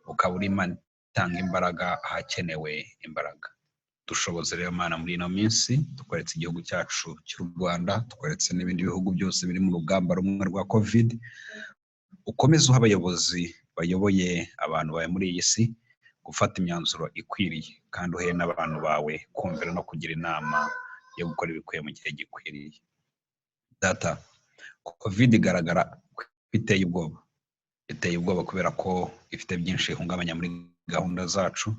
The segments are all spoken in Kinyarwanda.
ukaba uri Imana itanga imbaraga ahakenewe imbaraga. Dushoboze rero Mana muri ino minsi, tukweretse igihugu cyacu cy'u Rwanda, tukweretse n'ibindi bihugu byose biri mu rugamba rumwe rwa COVID. Ukomeze uha abayobozi bayoboye abantu bawe muri iyi si gufata imyanzuro ikwiriye, kandi uhe n'abantu bawe kumvira no kugira inama yo gukora ibikwiye mu gihe gikwiriye. Data, COVID igaragara biteye ubwoba. Iteye ubwoba kubera ko ifite byinshi ihungabanya muri gahunda zacu.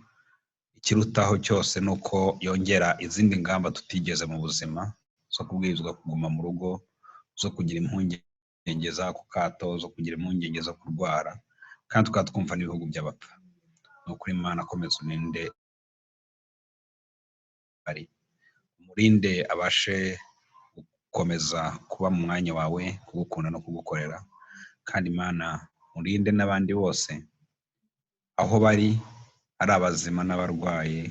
Ikirutaho cyose ni uko yongera izindi ngamba tutigeze mu buzima, zo kubwirizwa kuguma mu rugo, zo kugira impungenge z'ako kato, zo kugira impungenge zo kurwara, kandi tukaba twumva n'ibihugu by'abapfa. Ni ukuri Imana, akomeza uninde, umurinde abashe gukomeza kuba mu mwanya wawe, kugukunda no kugukorera, kandi Imana urinde n'abandi bose aho bari, ari abazima n'abarwaye,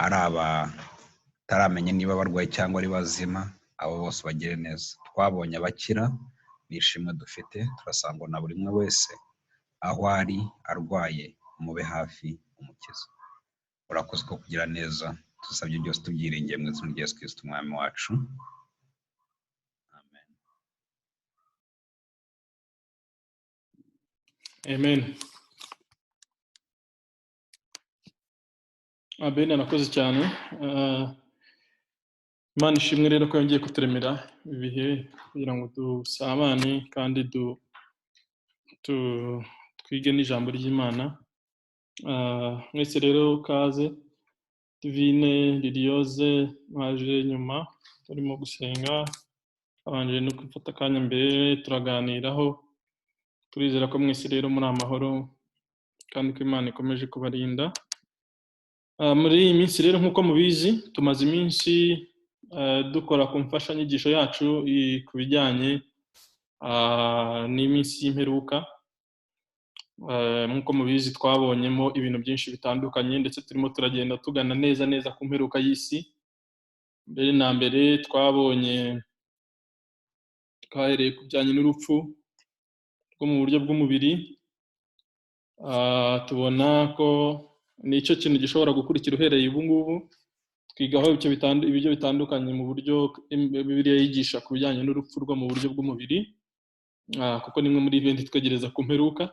ari abataramenya niba barwaye cyangwa ari bazima, abo bose bagire neza. Twabonye abakira, nishimwe dufite, turasangwa na buri umwe wese aho ari arwaye, umube hafi umukiza. Urakoze ko kugira neza, dusabye byose tubyiringiye mu izina rya Yesu Kristo umwami wacu. Amen. Amen. Amen, anakoze cyane. Imana ishimwe rero ko yongeye kuturemera ibihe kugira ngo dusabane kandi twige n'ijambo ry'Imana. Mwese rero kaze, Divine, Liliose, mwaje nyuma turimo gusenga, abanje no gufata akanya mbere turaganiraho. Turizera ko mwese rero muri amahoro kandi ko Imana ikomeje kubarinda. Muri iyi minsi rero nk'uko mubizi, tumaze iminsi dukora ku mfashanyigisho yacu ku bijyanye n'iminsi y'imperuka. Nk'uko mubizi twabonyemo ibintu byinshi bitandukanye, ndetse turimo turagenda tugana neza neza ku mperuka y'isi. Mbere na mbere twahereye ku bijyanye n'urupfu rwo mu buryo bw'umubiri. Tubona ko nicyo kintu gishobora gukurikira uhereye ubu ngubu, twigaho ibyo bitandukanye mu buryo Bibiliya yigisha ku bijyanye n'urupfu rwo mu buryo bw'umubiri, kuko nimwe muri ibindi twegereza ku mperuka.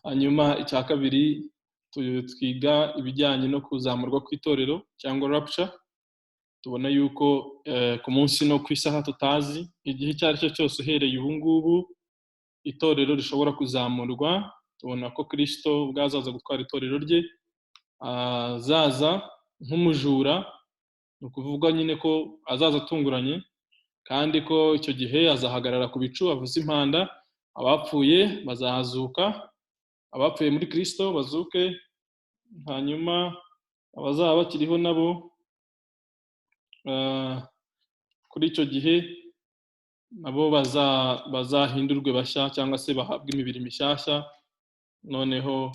Hanyuma icya kabiri twiga ibijyanye no kuzamurwa kw'itorero cyangwa rapture. Tubona yuko ku munsi no ku isaha tutazi, igihe icyo ari cyo cyose uhereye ubu ngubu itorero rishobora kuzamurwa. Tubona ko Kristo ubwo azaza gutwara itorero rye, azaza nk'umujura, ni ukuvuga nyine ko azaza atunguranye, kandi ko icyo gihe azahagarara ku bicu avuza impanda, abapfuye bazahazuka, abapfuye muri Kristo bazuke, hanyuma abazaba bakiriho nabo kuri icyo gihe nabo bazahindurwe bashya, cyangwa se bahabwe imibiri mishyashya, noneho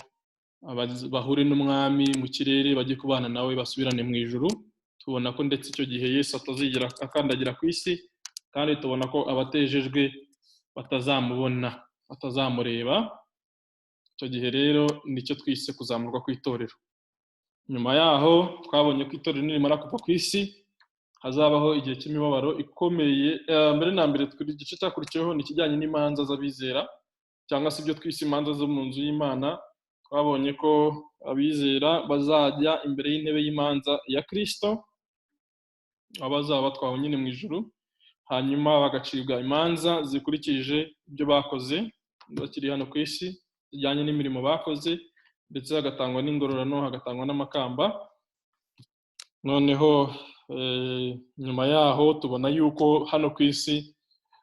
bahure n'umwami mu kirere, bajye kubana nawe basubirane mu ijuru. Tubona ko ndetse icyo gihe Yesu atazigera akandagira ku isi, kandi tubona ko abatejejwe batazamubona, batazamureba. Icyo gihe rero nicyo twise kuzamurwa kw'itorero. Nyuma yaho twabonye ko itorero nirimara kuva ku isi hazabaho igihe cy'imibabaro ikomeye. Mbere na mbere igice cyakurikiyeho ni ikijyanye n'imanza z'abizera, cyangwa se ibyo twise imanza zo mu nzu y'Imana. Twabonye ko abizera bazajya imbere y'intebe y'imanza ya Kristo, abazaba batwawe nyine mu ijuru, hanyuma bagacibwa imanza zikurikije ibyo bakoze bakiri hano ku isi, zijyanye n'imirimo bakoze, ndetse hagatangwa n'ingororano, hagatangwa n'amakamba. Noneho nyuma yaho tubona yuko hano ku isi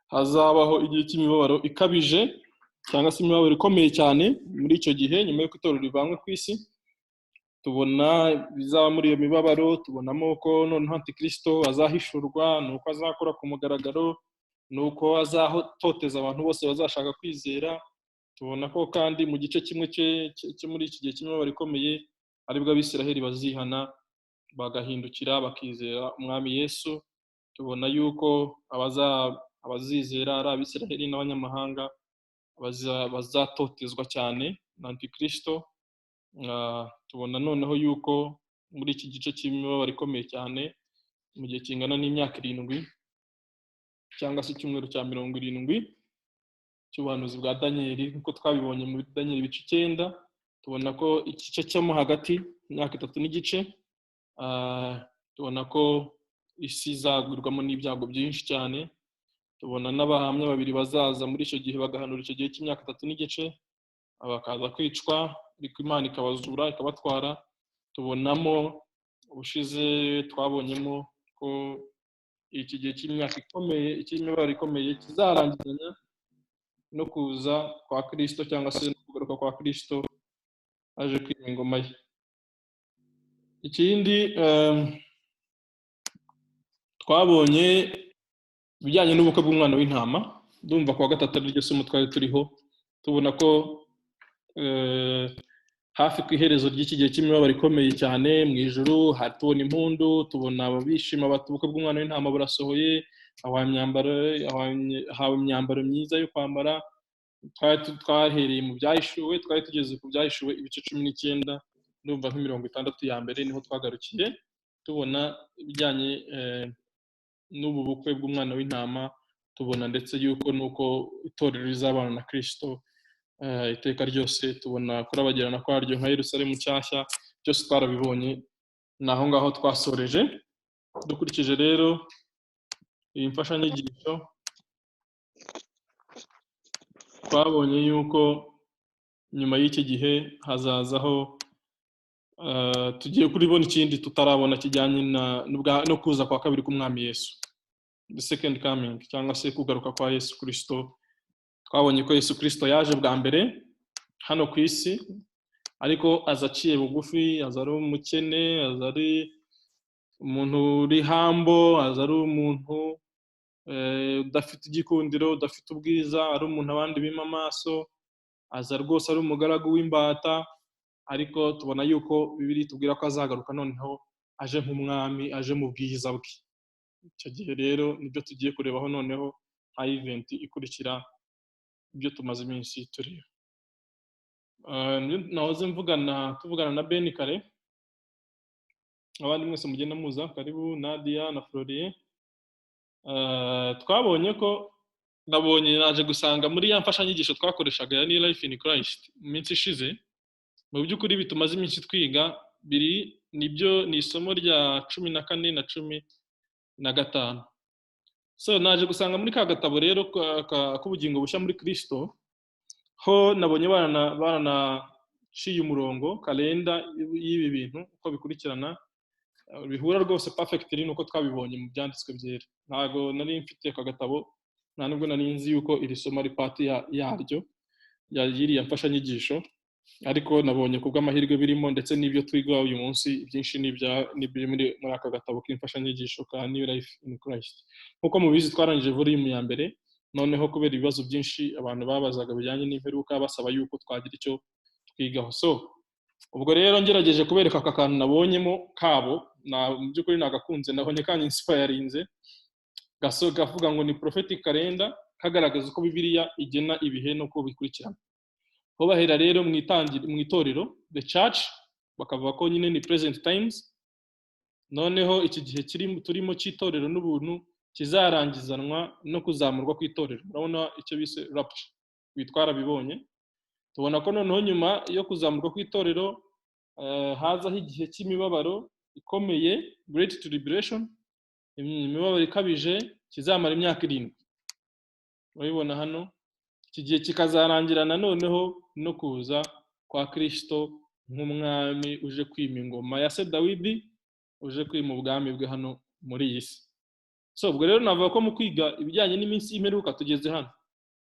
hazabaho igihe cy'imibabaro ikabije, cyangwa se imibabaro ikomeye cyane. Muri icyo gihe, nyuma y'uko itorero rivanywe ku isi, tubona bizaba muri iyo mibabaro. Tubonamo ko noneho Antikristo azahishurwa, nuko azakora ku mugaragaro, nuko azatoteza abantu bose bazashaka kwizera. Tubona ko kandi mu gice kimwe cyo muri iki gihe cy'imibabaro ikomeye aribwo Abisiraheli bazihana, bagahindukira bakizera umwami Yesu. Tubona yuko abazizera ari Abisiraheli n'abanyamahanga bazatotezwa cyane na antikristo. Tubona noneho yuko muri iki gice cy'imibabaro ikomeye cyane mu gihe kingana n'imyaka 7 cyangwa se icyumweru cya 70 cy'ubuhanuzi bwa Daniel, nkuko twabibonye muri Daniel ibice 9, tubona ko igice cyamo hagati imyaka 3 n'igice, tubona ko isi izagurwamo n'ibyago byinshi cyane. Tubona n'abahamya babiri bazaza muri icyo gihe bagahanura icyo gihe cy'imyaka 3 n'igice, bakaza kwicwa ariko Imana ikabazura ikabatwara. Tubonamo ubushize twabonyemo ko iki gihe cy'imyaka ikomeye, cy'imibabaro ikomeye kizarangizanya no kuza kwa Kristo cyangwa se no kugaruka kwa Kristo aje kwima ingoma ye. Ikindi twabonye ibijyanye n'ubukwe bw'umwana w'intama. Ndumva kwa gatatu ariryo somo twari turiho. Tubona ko hafi ku iherezo ry'iki gihe cy'imibabaro ikomeye cyane mu ijuru hatubona impundu, tubona ababishima bati ubukwe bw'umwana w'intama burasohoye, hawe imyambaro myiza yo kwambara. Twahereye mu byahishuwe, twari tugeze ku byahishuwe ibice 19, ndumva nk'60 ya mbere niho twagarukiye, tubona ibijyanye n'ubu bukwe bw'umwana w'intama. Tubona ndetse yuko nuko itorero rizabana na Kristo iteka ryose. Tubona kurabagirana kwaryo nka Yerusalemu nshyashya. Byose twarabibonye, naho ngaho twasoreje. Dukurikije rero iyi mfashanyigisho, twabonye yuko nyuma y'iki gihe hazazaho tugiye kuribona ikindi tutarabona kijyanye no kuza kwa kabiri k'umwami Yesu, the second coming, cyangwa se kugaruka kwa Yesu Kristo. Twabonye ko Yesu Kristo yaje bwa mbere hano ku isi, ariko aza aciye bugufi, aza ari umukene, aza ari umuntu uri hambo, aza ari umuntu udafite igikundiro, udafite ubwiza, ari umuntu abandi bima amaso, aza rwose ari umugaragu w'imbata. Ariko tubona yuko Bibiri tubwira ko azagaruka noneho aje nk'umwami, aje mu bwiza bwe. Icyo gihe rero nibyo tugiye kurebaho noneho nka event ikurikira ibyo tumaze iminsi tureba. Nahoze tuvugana na Ben kare, abandi mwese mugenda muza, karibu Nadia na Florien. Twabonye ko naje gusanga muri ya mfashanyigisho twakoreshaga ya New Life in Christ mu minsi ishize, mu by'ukuri bitumaze iminsi twiga ni isomo rya 14 na 15. So naje gusanga muri ka gatabo rero k'ubugingo bushya muri Kristo, ho nabonye baranaciye umurongo kalenda y'ibi bintu uko bikurikirana, bihura rwose perfectly nuko twabibonye mu byanditswe byera. Ntago nari mfite aka gatabo, nta nubwo nari nzi yuko iri somo ari part yaryo yiriya mfashanyigisho, ariko nabonye kubw'amahirwe birimo, ndetse n'ibyo twiga uyu munsi byinshi n'ibiri muri aka gatabo k'imfashanyigisho ka New Life in Christ. Nkuko mubizi twarangije volume ya mbere, noneho kubera ibibazo byinshi abantu babazaga bijyanye n'imperuka basaba yuko twagira icyo twigaho. So ubwo rero ngerageje kubereka aka kantu nabonyemo kabo, mu by'ukuri nagakunze, nabonye inspirinze, gavuga ngo ni prophetic calendar, kagaragaza uko Bibiliya igena ibihe n'uko bikurikirana. Ho bahera rero mu itorero the church, bakavuga ko nyine ni present times. Noneho iki gihe turimo cy'itorero n'ubuntu kizarangizanwa no kuzamurwa kw'itorero. Urabona icyo bise rapture, bitwara bibonye. Tubona ko noneho nyuma yo kuzamurwa kw'itorero hazaho igihe cy'imibabaro ikomeye, great tribulation, imibabaro ikabije, kizamara imyaka 7. Urabibona hano, iki gihe kikazarangirana noneho no kuza kwa Kristo nk'umwami uje kwima ingoma ya se Dawidi, uje kwima ubwami bwe hano muri iyi si. So ubwo rero navuga ko mu kwiga ibijyanye n'iminsi y'imperuka tugeze hano.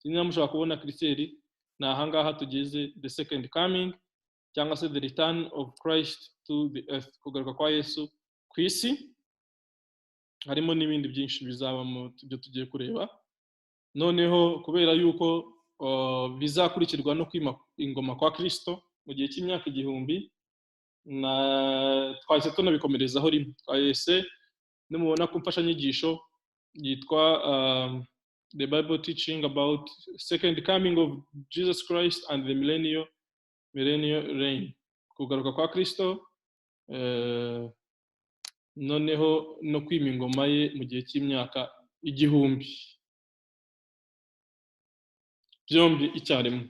Niba mushaka kubona Kristeri, ni ahangaha tugeze, the second coming, cyangwa se the return of Christ to the earth, kugaruka kwa Yesu ku isi. Harimo n'ibindi byinshi bizabamo ibyo tugiye kureba. Noneho kubera yuko bizakurikirwa no kwima ingoma kwa Kristo mu gihe cy'imyaka 1000, twahise tunabikomerezaho rimwe. Twahise nimubona ku mfashanyigisho yitwa the Bible teaching about second coming of Jesus Christ and the millennial millennial reign, kugaruka kwa Kristo, noneho no kwima ingoma ye mu gihe cy'imyaka 1000, byombi icyarimwe.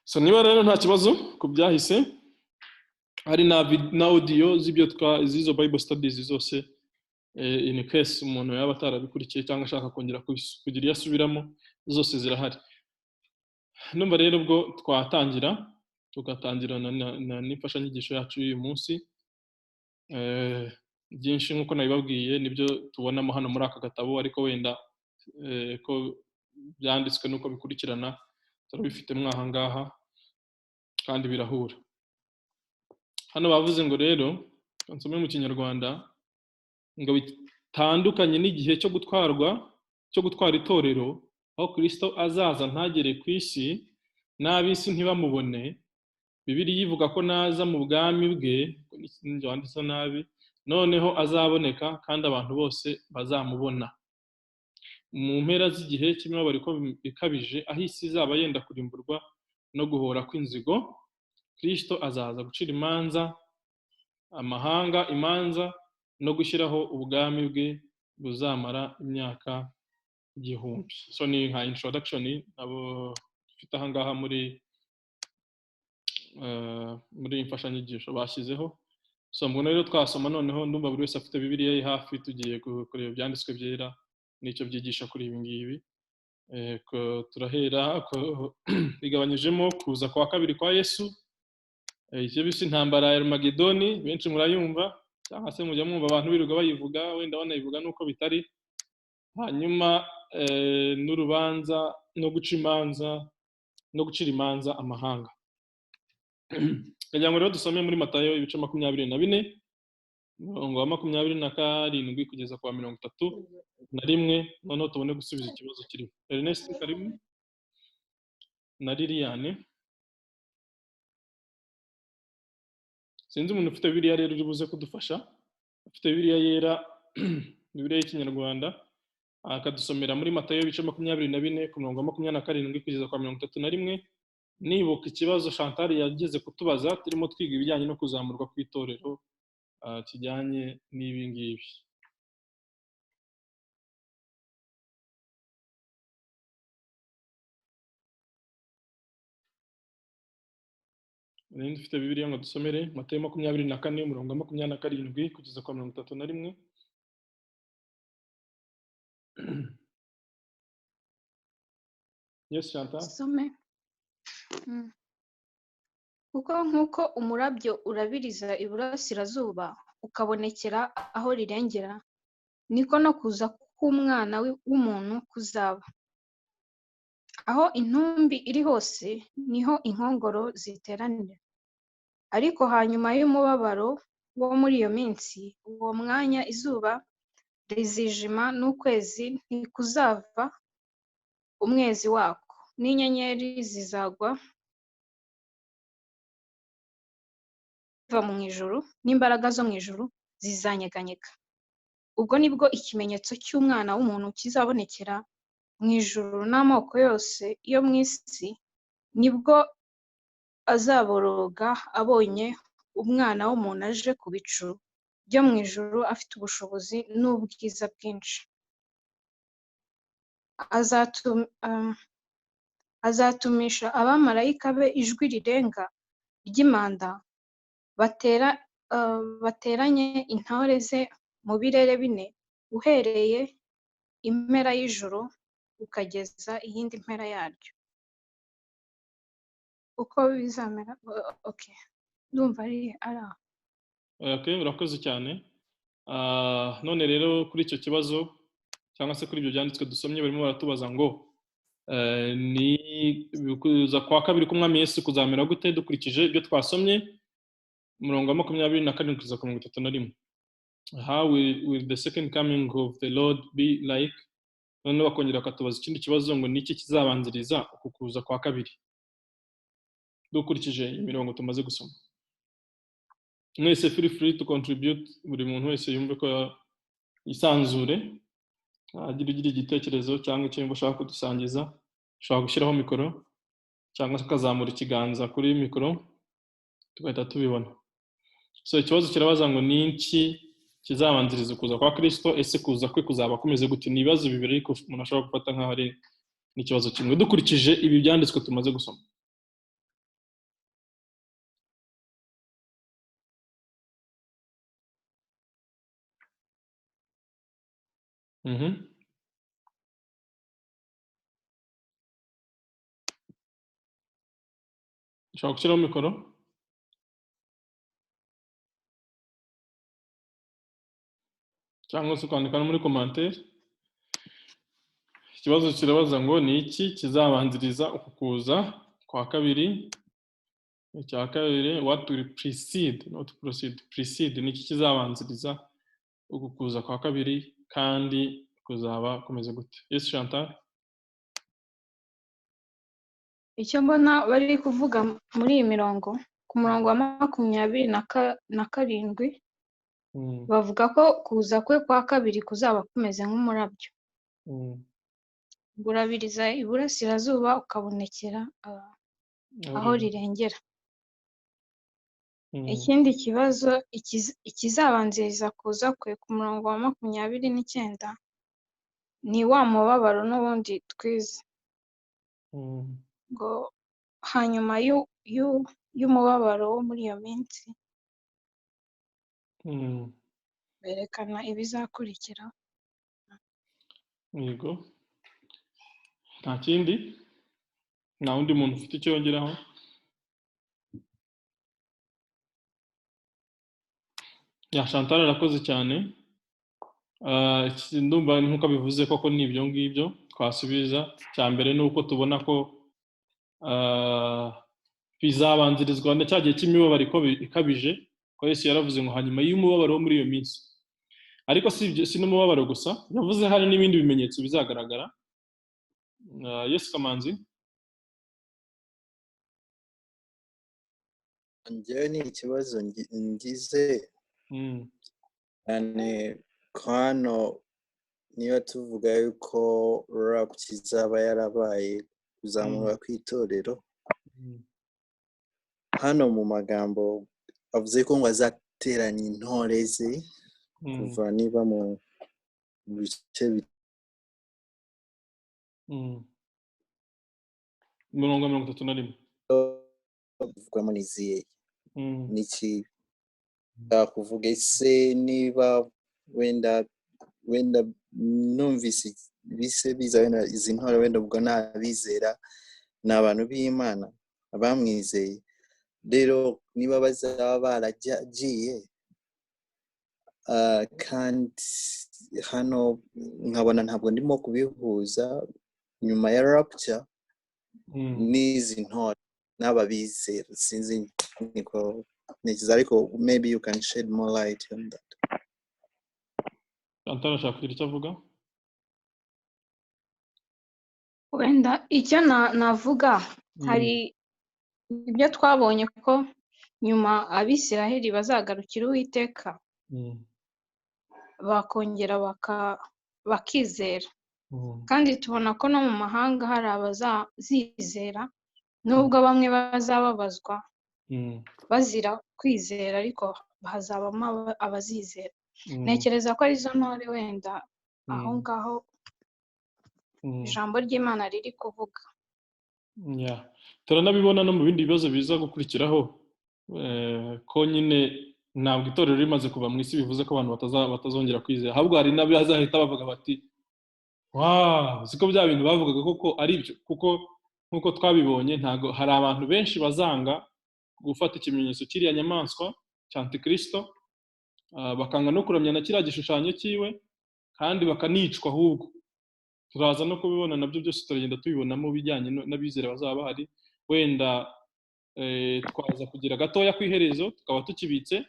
So niba rero nta kibazo ku byahise, hari na audio z'izo Bible studies zose, in case umuntu yaba atarabikurikiye cyangwa ashaka kongera kugira iyo asubiramo, zose zirahari. Numva rero ubwo tugatangira n'imfashanyigisho yacu y'uyu munsi. Byinshi nk'uko nabibabwiye nibyo tubonamo hano muri aka gatabo, ariko wenda ko byanditswe n'uko bikurikirana turabifite mwaha ngaha kandi birahura. Hano bavuze ngo rero, nsome mu Kinyarwanda, ngo bitandukanye n'igihe cyo gutwara itorero, aho Kristo azaza ntagere ku isi n'ab'isi ntibamubone. Bibiliya ivuga ko naza mu bwami bwe, wanditse nabi, noneho azaboneka kandi abantu bose bazamubona. Mu mpera z'igihe cy'imibabaro ikabije, aho isi izaba yenda kurimburwa no guhora kw'inzigo, Kristo azaza gucira imanza amahanga imanza no gushyiraho ubwami bwe buzamara imyaka 1000. So ni nka introduction abo dufite aha ngaha muri imfashanyigisho bashyizeho. So mbona rero twasoma noneho, ndumva buri wese afite Bibiliya ye hafi, tugiye kureba ibyanditswe byera n'icyo byigisha kuri ibi ngibi. Turahera bigabanyijemo kuza kwa kabiri kwa Yesu, icyo bise intambara ya Armagedoni, benshi murayumva cyangwa se mujya mwumva abantu birirwa bayivuga, wenda banayivuga nuko bitari. Hanyuma n'urubanza no gucira imanza amahanga. Kugira ngo rero dusome muri Matayo ibice 24, umurongo wa 27 kugeza kwa 31, noneho tubone gusubiza ikibazo kirimo. Ernest Karimu na Liliane. Sinzi umuntu ufite Bibiliya rero uri buze kudufasha, afite Bibiliya yera, Bibiliya y'Ikinyarwanda, akadusomera muri Matayo ibice 24 ku murongo wa 27 kugeza kwa 31. Nibuka ikibazo Chantal yageze kutubaza, turimo twiga ibijyanye no kuzamurwa kw'itorero kijyanye n'ibi ngibi. Nindi ufite Bibiliya ngo dusomere Matayo 24 umurongo wa 27 kugeza kwa 31. Yes, Chantal. Some. Kuko nk'uko umurabyo urabiriza iburasirazuba ukabonekera aho rirengera, niko no kuza k'Umwana w'umuntu kuzaba. Aho intumbi iri hose niho inkongoro ziteranira. Ariko hanyuma y'umubabaro wo muri iyo minsi, uwo mwanya izuba rizijima n'ukwezi ntikuzava umwezi wako, n'inyenyeri zizagwa mu ijuru, n'imbaraga zo mu ijuru zizanyeganyega. Ubwo nibwo ikimenyetso cy'Umwana w'umuntu kizabonekera mu ijuru, n'amoko yose yo mu isi nibwo azaboroga abonye Umwana w'umuntu aje ku bicu byo mu ijuru afite ubushobozi n'ubwiza bwinshi. Azatumisha abamarayika be ijwi rirenga ry'impanda, bateranye intore ze mu birere bine, uhereye impera y'ijuru ukageza iyindi mpera yaryo. Uko bizamera, okay, ndumva ari aho. Okay, urakoze cyane. None rero kuri icyo kibazo cyangwa se kuri ibyo byanditswe dusomye, barimo baratubaza ngo ni kuza kwa kabiri k'Umwami Yesu kuzamera gute dukurikije ibyo twasomye umurongo wa 27 kugeza ku 31. How will the second coming of the Lord be like? None bakongera bakatubaza ikindi kibazo ngo niki kizabanziriza uku kuza kwa kabiri, dukurikije imirongo tumaze gusoma. Mwese feel free to contribute, buri muntu wese yumve ko yisanzure, agira igitekerezo cyangwa icyo ushaka kudusangiza, ushobora gushyiraho mikoro cyangwa se ukazamura ikiganza kuri mikoro tugahita tubibona. So ikibazo kirabaza ngo ni iki kizabanziriza kuza kwa Kristo, ese kuza kwe kuzaba kumeze gute? Ni ibibazo bibiri ariko umuntu ashobora gufata nk'aho ari n'ikibazo kimwe dukurikije ibi byanditswe tumaze gusoma. Ushobora gushyiraho mikoro cyangwa se ukandika no muri commentaire. Ikibazo kirabaza ngo ni iki kizabanziriza uku kuza kwa kabiri? Icya kabiri, what will precede, not proceed, precede ni iki kizabanziriza uku kuza kwa kabiri kandi kuzaba kumeze gute? Yes, Chantal? icyo mbona bari kuvuga muri iyi mirongo, ku murongo wa 27 bavuga ko kuza kwe kwa kabiri kuzaba kumeze nk'umurabyo, burabiriza iburasirazuba ukabonekera aho rirengera. Ikindi kibazo, ikizabanziriza kuza kwe ku murongo wa 29 ni wa mubabaro n'ubundi twize ngo hanyuma y'umubabaro wo muri iyo minsi berekana ibizakurikira. Yego, nta kindi, nta wundi muntu ufite icyo yongeraho? Ya Chantal arakoze cyane. Ndumva nk'uko bivuze koko ni ibyo ngibyo twasubiza. Cya mbere ni uko tubona ko bizabanzirizwa na cya gihe cy'imibabaro ikabije, ko Yesu yaravuze ngo hanyuma y'umubabaro wo muri iyo minsi. Ariko si n'umubabaro gusa, yavuze hari n'ibindi bimenyetso bizagaragara. Yesu Kamanzi? Njyewe ni ikibazo ngize cyane hano, niba tuvuga yuko rap kizaba yarabaye kuzamura kw'itorero, hano mu magambo avuze ko ngo azateranya intore ze kuva niba mu bice mirongo 31 bavugwamo n'izihe n'iki kuvuga. Ese niba wenda numvise bise biza wenda izi ntore wenda ubwo n'abizera ni abantu b'Imana abamwizeye, rero niba bazaba baragiye kandi hano nkabona ntabwo ndimo kubihuza nyuma ya rapture n'izi ntore n'ababizera, sinzi niko nikiza, ariko maybe you can shed more light on that. Chantal ashaka kugira icyo avuga? Wenda icyo navuga, hari ibyo twabonye ko nyuma Abisiraheli bazagarukira Uwiteka bakongera bakizera, kandi tubona ko no mu mahanga hari abazizera, nubwo bamwe bazababazwa bazira kwizera, ariko hazabamo abazizera. Ntekereza ko arizo ntore wenda aho ngaho ijambo ry'Imana riri kuvuga. Turanabibona no mu bindi bibazo biza gukurikiraho, ko nyine ntabwo itorero rimaze kuva mu isi bivuze ko abantu batazongera kwizera, ahubwo hari n'abazahita bavuga bati siko bya bintu bavugaga koko ari byo, kuko nk'uko twabibonye ntabwo hari abantu benshi bazanga gufata ikimenyetso kiriya nyamaswa cya Antikristo, bakanga no kuramya na kiriya gishushanyo cyiwe, kandi bakanicwa. Ahubwo turaza no kubibona nabyo byose, turagenda tubibonamo bijyanye n'abizera bazaba bahari. Wenda twaza kugira gatoya ku iherezo tukaba tukibitse,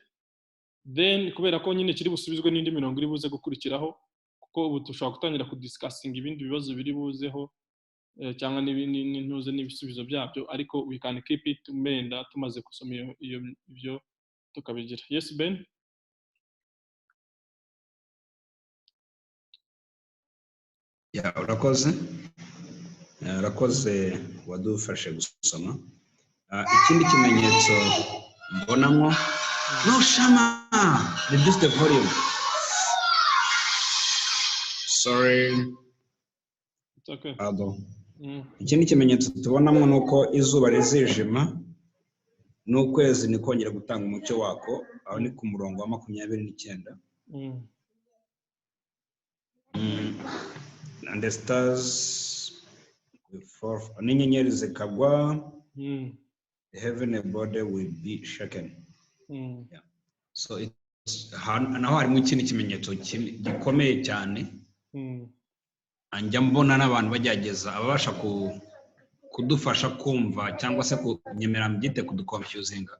then kubera ko nyine kiri busubizwe n'indi mirongo iri buze gukurikiraho, kuko ubu dushobora gutangira kudiscussing ibindi bibazo biri buzeho cyangwa n'intuze n'ibisubizo byabyo, ariko we can keep it menda tumaze gusoma ibyo tukabigira. Yes Ben? Urakoze. Rakoze wadufashe gusoma. Ikindi kimenyetso mbonamo no shama reduce the volume. Sorry. It's okay. Ikindi kimenyetso tubonamo nuko izuba rizijima n'ukwezi nikongera gutanga umucyo wako, aho ni ku murongo wa 29. And the stars will fall, n'inyenyeri zikagwa, the heavenly body will be shaken. Yeah. So naho harimo ikindi kimenyetso gikomeye cyane. Anja mbona n'abantu bagerageza ababasha kudufasha kumva cyangwa se kunyemera mbyite kuduconfusinga.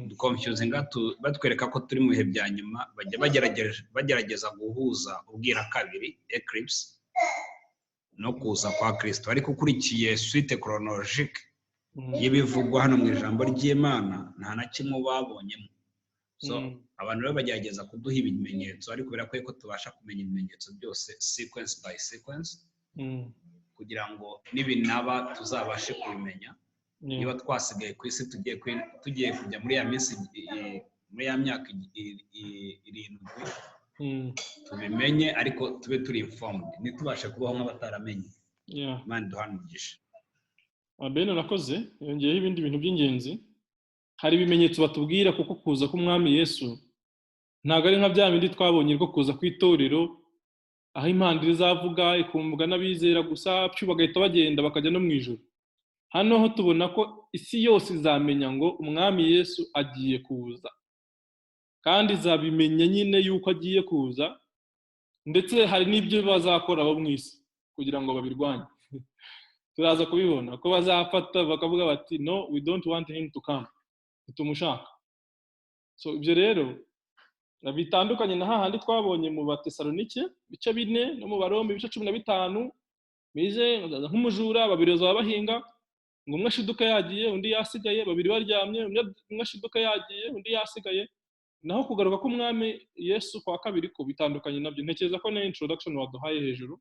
Duconfusinga batwereka ko turi mu bihe bya nyuma, bagerageza guhuza ubwira kabiri eclipse no kuza kwa Kristo, ariko ukurikiye suite chronologique y'ibivugwa hano mu ijambo ry'Imana nta na kimwe babonyemo. So abantu rero bagerageza kuduha ibimenyetso, ariko birakwiye ko tubasha kumenya ibimenyetso byose sequence by sequence kugira ngo nibinaba tuzabashe kubimenya. Niba twasigaye ku isi tugiye kujya muri ya minsi, muri ya myaka 7, tubimenye ariko tube turi informed, nitubashe kubaho nk'abataramenye. Imana duhanugisha. Abene nakoze yongeyeho ibindi bintu by'ingenzi. Hari ibimenyetso batubwira kuko kuza k'umwami Yesu ntago ari nka bya bindi twabonye rwo kuza kw'itorero aho impanda izavuga ikumvwa n'abizera gusa pyo bagahita bagenda bakajya no mu ijuru. Hano ho tubona ko isi yose izamenya ngo umwami Yesu agiye kuza, kandi izabimenya nyine yuko agiye kuza, ndetse hari n'ibyo bazakora abo mu isi kugira ngo babirwanye. Turaza kubibona ko bazafata bakavuga bati no, we don't want him to come, tumushaka. So ibyo rero bitandukanye na hahandi twabonye mu Batesalonike bice 4 no mu Baroma ibice 15, bize nk'umujura, babiri bazaba bahinga, ngo umwe ashiduka yagiye undi yasigaye, babiri baryamye, umwe ashiduka yagiye undi yasigaye. Naho kugaruka k'umwami Yesu kwa kabiri ko bitandukanye nabyo. Ntekereza ko na introduction waduhaye hejuru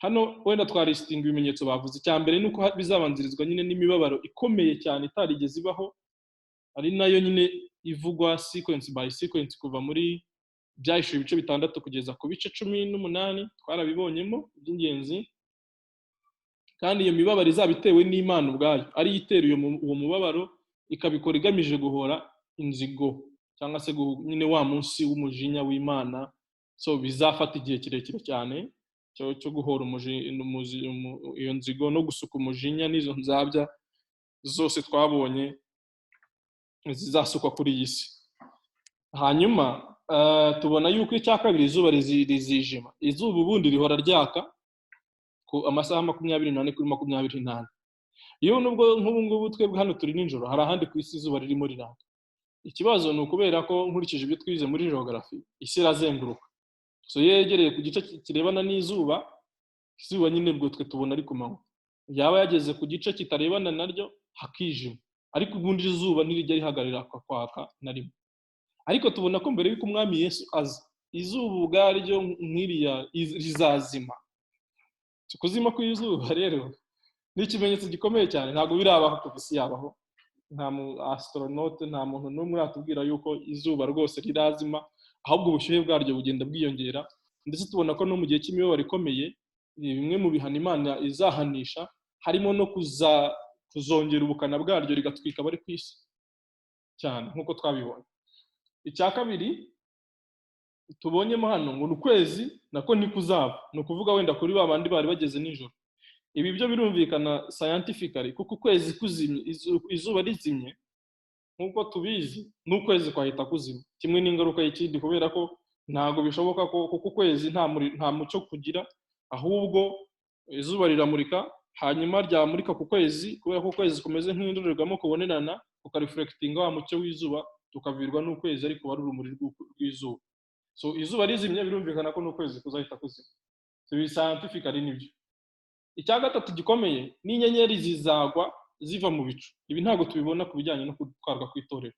hano wenda twaristinga ibimenyetso bavuze. Cyambere nuko bizabanzirizwa nyine n'imibabaro ikomeye cyane itarigeze ibaho, ari nayo nyine ivugwa sequence by sequence kuva muri Byahishuwe ibice 6 kugeza ku bice 18 twarabibonyemo by'ingenzi. Kandi iyo mibabaro izabitewe n'Imana ubwayo, ari yiteruye uwo mubabaro ikabikora igamije guhora inzigo cyangwa se nyine wa munsi w'umujinya w'Imana. So bizafata igihe kirekire cyane cyo guhora iyo nzigo no gusuka umujinya n'izo nzabya zose twabonye zizasukwa kuri iyi si. Hanyuma tubona yuko icya kabiri izuba rizijima. Izuba ubundi rihora ryaka ku amasaha 24 kuri 28. Iyo nubwo nk'ubu ngubu twebwe hano turi nijoro, hari ahandi ku isi izuba ririmo riraka. Ikibazo ni ukubera ko nkurikije ibyo twize muri geography, isi irazenguruka. So yegereye ku gice kirebana n'izuba, izuba nyine bwo twe tubona ari ku manywa. Yaba yageze ku gice kitarebana naryo hakijima, ariko ubundi izuba ntirijya rihagarira kwaka na rimwe. Ariko tubona ko mbere y'uko umwami Yesu aza, izuba ubwaryo nk'iriya rizazima. Kuzima kw'izuba rero ni ikimenyetso gikomeye cyane, ntabwo birabaho ku isi yabaho. Nta mu astronaute, nta muntu n'umwe atubwira yuko izuba rwose rirazima, ahubwo ubushyuhe bwaryo bugenda bwiyongera. Ndetse tubona ko no mu gihe cy'imibabaro ikomeye, bimwe mu bihano Imana izahanisha harimo no kuzongera ubukana bwaryo rigatwika bari ku isi cyane nk'uko twabibonye. Icya kabiri tubonyemo hano ngo ukwezi nako nikuzaba, no kuvuga wenda kuri babandi bari bageze nijoro. Ibi byo birumvikana scientifically kuko ukwezi kuzimye, izuba rizimye nkuko tubizi, n'ukwezi kwahita kuzima. Kimwe n'ingaruka y'ikindi, kubera ko ntago bishoboka ko kuko ukwezi nta mucyo kugira, ahubwo izuba riramurika hanyuma ryamurika ku kwezi, kubera ko ukwezi kumeze nk'indorerwamo kubonerana, kukareflectinga wa mucyo w'izuba, tukavirwa n'ukwezi ariko wari urumuri rw'izuba. So izuba rizimye birumvikana ko n'ukwezi kuzahita kuzima. So scientifically nibyo. Icya gatatu gikomeye n'inyenyeri zizagwa ziva mu bicu. Ibi ntago tubibona ku bijyanye no gutwarwa kw'itorero,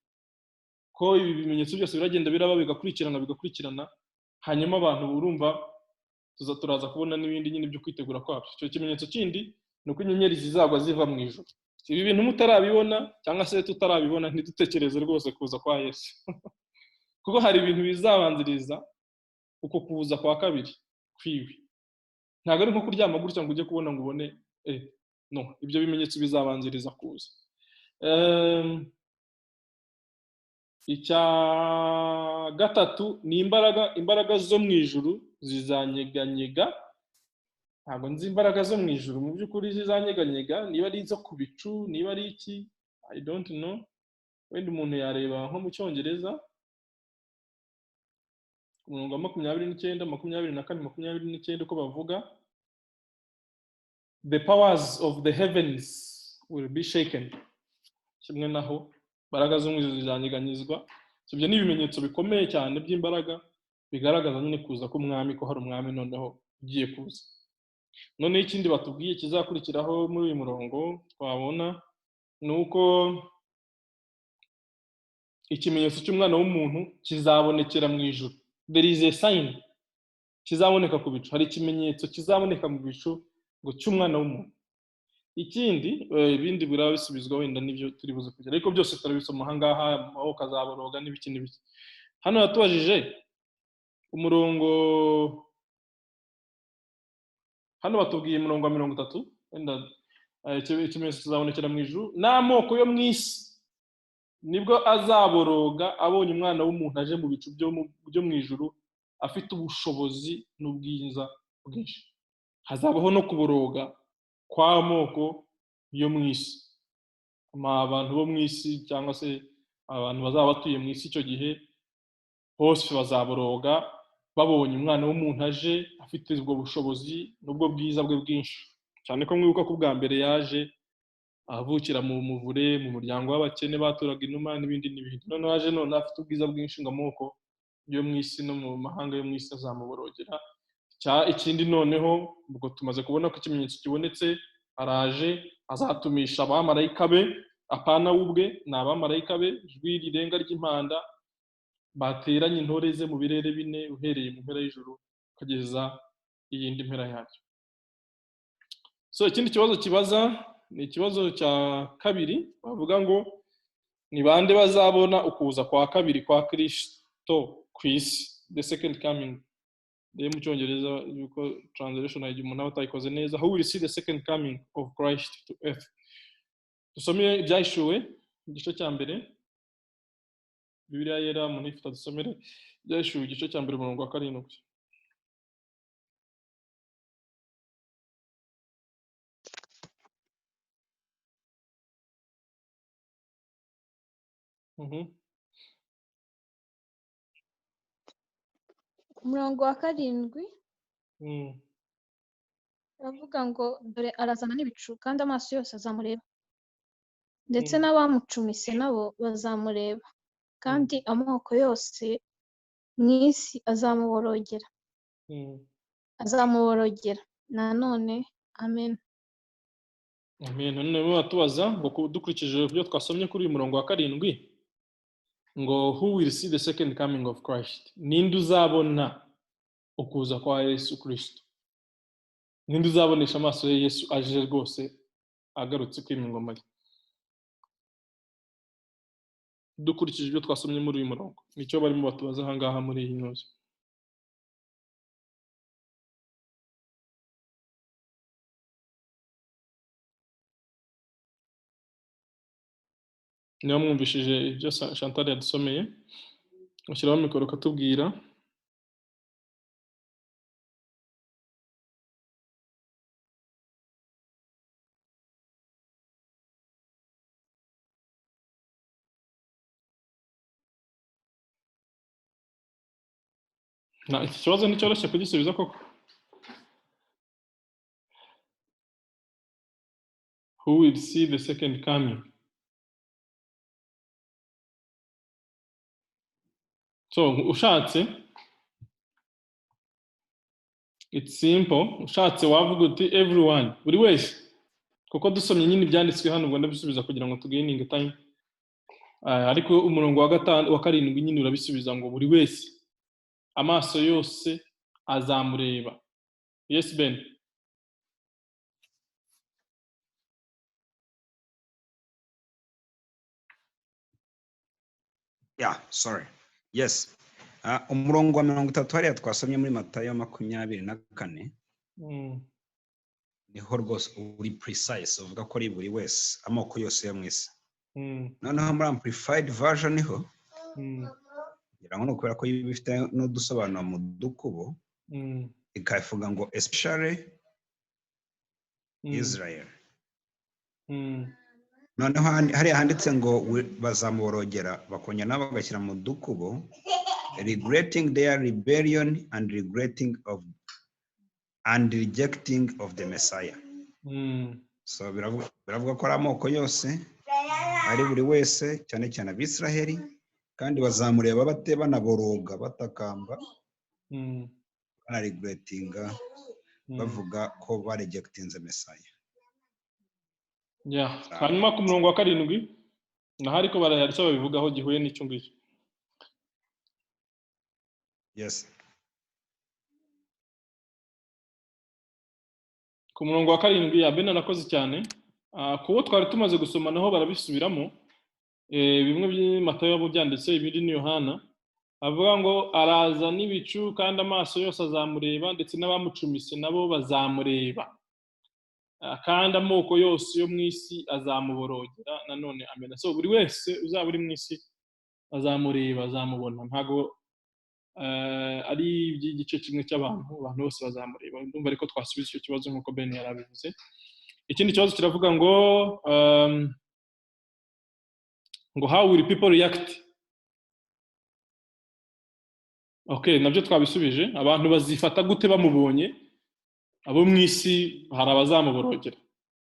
ko ibi bimenyetso byose biragenda biraba bigakurikirana, hanyuma abantu urumva turaza kubona n'ibindi nyine byo kwitegura kwabyo. Icyo kimenyetso kindi nuko inyenyeri zizagwa ziva mu ijuru. Ibi bintu mutarabibona cyangwa se tutarabibona ntidutekereze rwose kuza kwa Yesu kuko hari ibintu bizabanziriza uko kuza kwa kabiri kwiwe. Ntabwo ari nko kuryama gutya ngo ujye kubona ngo ubone no, ibyo bimenyetso bizabanziriza kuza. Icya gatatu ni imbaraga zo mu ijuru zizanyeganyega. Ntabwo nzi imbaraga zo mu ijuru mu by'ukuri zizanyeganyega, niba ari izo ku bicu, niba ari iki, I don't know. Wenda umuntu yareba nko mu Cyongereza ku murongo wa 29, 24, 29 uko bavuga, the powers of the heavens will be shaken. Kimwe naho imbaraga zo mu ijuru zizanyeganyezwa. Ibyo ni ibimenyetso bikomeye cyane by'imbaraga bigaragaza nyine kuza k'umwami, ko hari umwami noneho ugiye kuza. None ikindi batubwiye kizakurikiraho muri uyu murongo twabona ni uko ikimenyetso cy'umwana w'umuntu kizabonekera mu ijuru. There is a sign kizaboneka ku bicu. Hari ikimenyetso kizaboneka mu bicu ngo cy'umwana w'umuntu. Ikindi ibindi birabisubizwa wenda n'ibyo turi buze kugira, ariko byose turabisoma aha ngaha, amaboko azaboroga n'ibiki n'ibiki. Hano yatubajije umurongo, hano batubwiye umurongo wa 30, wenda ikimenyetso kizabonekera mu ijuru n'amoko yo mu isi nibwo azaboroga abonye umwana w'umuntu aje mu bicu byo mu ijuru afite ubushobozi n'ubwiza bwinshi. Hazabaho no kuboroga kw'amoko yo mu isi. Abantu bo mu isi cyangwa se abantu bazaba batuye mu isi icyo gihe bose bazaboroga babonye umwana w'umuntu aje afite ubwo bushobozi n'ubwo bwiza bwe bwinshi. Cyane ko mwibuka ko bwa mbere yaje avukira mu muvure, mu muryango w'abakene baturaga inuma n'ibindi n'ibindi. None aje none afite ubwiza bwinshi ngo amoko yo mu isi no mu mahanga yo mu isi azamuborogera. Ikindi noneho ubwo tumaze kubona ko ikimenyetso kibonetse, araje azatumisha abamarayika be, apana ubwe, ni abamarayika be, ijwi rirenga ry'impanda bateranye intore ze mu birere bine, uhereye mu mpera y'ijuru kugeza iyindi mpera yaryo. So ikindi kibazo kibaza ni ikibazo cya kabiri, bavuga ngo ni bande bazabona ukuza kwa kabiri kwa Kristo ku isi, the second coming. Mu Cyongereza yuko translation ayi umuntu atayikoze neza, who will see the second coming of Christ to earth. Dusomeye Ibyahishuwe igice cya mbere, Bibiliya yera umuntu ifite dusomere Ibyahishuwe igice cya mbere umurongo wa 7. Umurongo wa 7 aravuga ngo dore arazana n'ibicu kandi amaso yose azamureba, ndetse n'abamucumise nabo bazamureba, kandi amoko yose mu isi azamuborogera. Nanone amen. Amen. None batubaza ngo dukurikije ibyo twasomye kuri uyu murongo wa 7 ngo who will see the second coming of Christ, ninde uzabona ukuza kwa Yesu Kristo, ninde uzabonesha amaso ya Yesu aje rwose agarutse kwima ingoma ye. Dukurikije ibyo twasomye muri uyu murongo nicyo barimo batubaza aha ngaha muri iyi ntuzi. Niba mwumvishije ibyo Chantal yadusomeye, ushyiraho mikoro ukatubwira. Iki kibazo nticyoroshye kugisubiza koko. Who will see the second coming? So ushatse, it's simple. Ushatse wavuga uti everyone, buri wese, kuko dusomye nyine ibyanditswe hano ngo ndabisubiza kugira ngo tugaining time. Ariko umurongo wa 7 nyine urabisubiza ngo buri wese amaso yose azamureba. Yes Ben. sorry. Yes. Umurongo wa 30 hariya twasomye muri Matayo 24 niho rwose uri precise uvuga ko ari buri wese amoko yose yo mwisi. Noneho muri amplified version niho ngira ngo kubera ko bifite no dusobanura mu dukubo ikavuga ngo especially Israel. Noneho hariya handitse ngo bazamuborogera bakongera nabo bagashyira mu dukubo regretting their rebellion and rejecting of the Messiah. So biravuga ko ari amoko yose ari buri wese cyane cyane abisiraheli kandi bazamureba bate banaboroga batakamba banaregretinga bavuga ko barejectinze Messiah. Hanyuma ku murongo wa 7 naho ariko barayarya babivugaho gihuye n'icyo ngicyo. Yes. Ku murongo wa 7 Abena nakoze cyane kubo twari tumaze gusoma naho barabisubiramo bimwe by'Matayo byanditse ibindi ni Yohana avuga ngo araza n'ibicu kandi amaso yose azamureba ndetse n'abamucumise nabo bazamureba kandi amoko yose yo mwisi azamuborogera nanone amena. So buri wese uzaba uri mwisi azamureba azamubona ntago ari igice kimwe cy'abantu bose bazamureba. Ndumva ariko twasubiza icyo kibazo nkuko Ben yarabivuze. Ikindi kibazo kiravuga ngo how will people react? Okay, nabyo twabisubije. Abantu bazifata gute bamubonye? Abo mwisi hari abazamuborogera.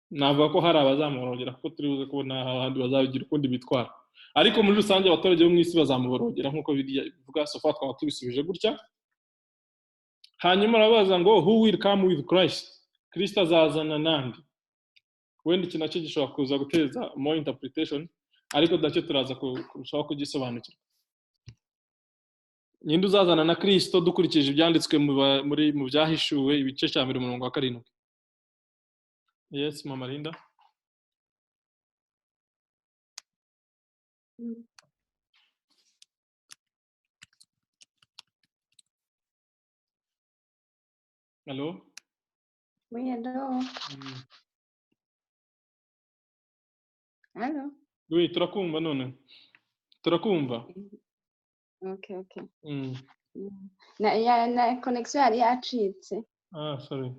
Navuga ko hari abazamuborogera kuko turi buze kubona ahandi bazabigira ukundi bitwara. Ariko muri rusange abaturage bo mwisi bazamuborogera nkuko bivuga sofa twaba tubisubije gutya. Hanyuma arabaza ngo who will come with Christ? Kristo azazana nande? Wenda iki nacyo gishobora kuza guteza more interpretation ariko dacyo turaza kurushaho kugisobanukirwa. Ninde uzazana na Kristo dukurikije ibyanditswe mu byahishuwe ibice cya 1 umurongo wa 7. Yes, Mama Linda. Hello? Hello. Hello? Oui, turakumva none. Turakumva. Okay. Na connection yari yacitse. Sorry.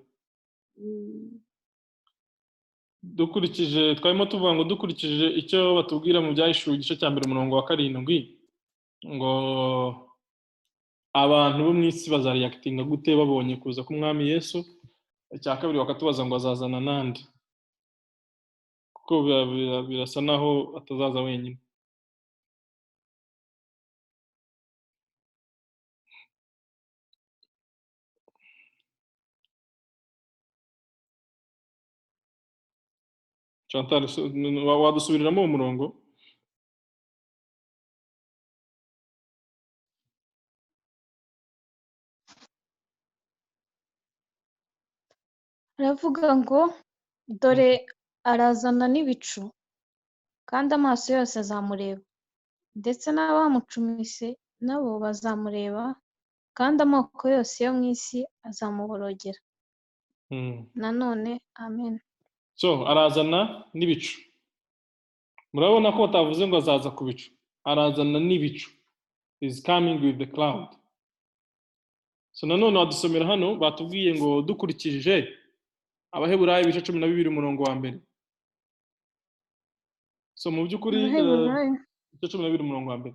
Dukurikije twarimo tuvuga ngo dukurikije icyo batubwira mu byahishuwe igice cya 1 umurongo wa 7 ngo abantu bo mwisi bazareactinga gute babonye kuza k'umwami Yesu. Icya kabiri bakatubaza ngo azazana nande kuko birasa naho atazaza wenyine. Chantal wadusubiriramo mu murongo? Aravuga ngo dore arazana n'ibicu kandi amaso yose azamureba ndetse n'abamucumise nabo bazamureba kandi amoko yose yo mu isi azamuborogera. Nanone amen. So arazana n'ibicu. Murabona ko batavuze ngo azaza ku bicu. Arazana n'ibicu. Is coming with the cloud. So nanone wadusomera hano batubwiye ngo dukurikije Abaheburayo ibice 12 umurongo wa 1. So mu by'ukuri ibice 12 umurongo wa 1.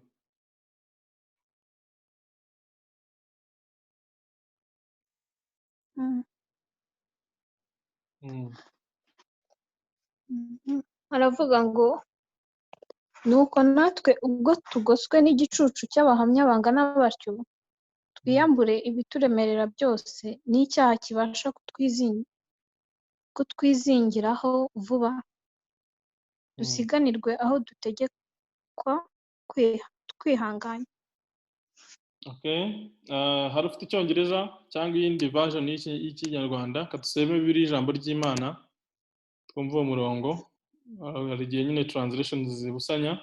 Aravuga ngo nuko natwe ubwo tugoswe n'igicucu cy'abahamya bangana batyo twiyambure ibituremerera byose n'icyaha kibasha kutwizingiraho vuba dusiganirwe aho dutegekwa kwihanganya. Okay, hari ufite icyongereza cyangwa iyindi version y'ikinyarwanda kaduseme bibiri ijambo ry'Imana twumva uwo murongo. Hari igihe nyine translations zibusanya.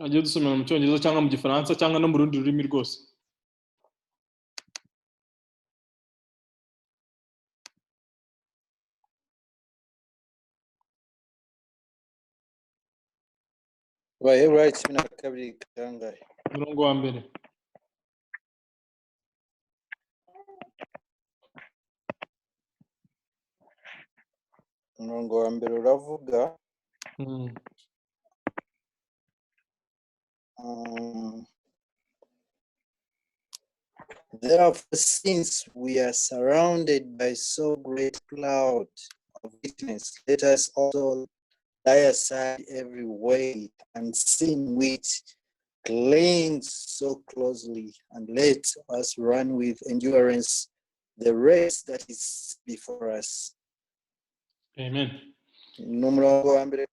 agiye dusomera mu cyongereza cyangwa mu gifaransa cyangwa no mu rundi rurimi rwose. Abaheburayo 12 kangahe? Umurongo wa mbere. Umurongo wa mbere uravuga therefore, since we are surrounded by so great cloud of witness, let us also lay aside every weight and sin which clings so closely, and let us run with endurance the race that is before us. Amen. N'umurongo wa mbere.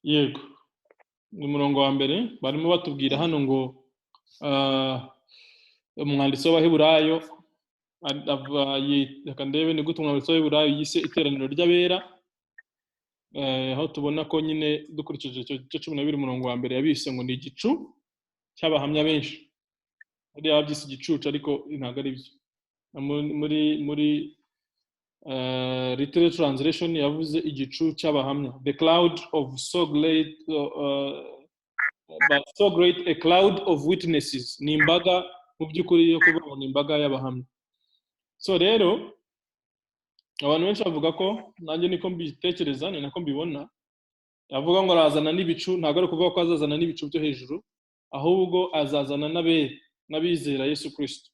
Yego. Umurongo wa mbere barimo batubwira hano ngo umwanditsi w'Abaheburayo reka ndebe ni gute umwanditsi w'Abaheburayo yise iteraniro ry'abera, aho tubona ko nyine dukurikije icyo 12 umurongo wa mbere yabise ngo ni igicu cy'abahamya benshi. Ari yabyise igicucu ariko ntago ari byo. Muri literal translation yavuze igicu cy'abahamya, the cloud of so great but so great a cloud of witnesses. Ni imbaga mu by'ukuri yo kuvuga ni imbaga y'abahamya. So rero abantu benshi bavuga ko nanjye niko mbitekereza, ni nako mbibona, yavuga ngo arazana n'ibicu, ntago ari kuvuga ko azazana n'ibicu byo hejuru, ahubwo azazana n'abizera Yesu Kristo.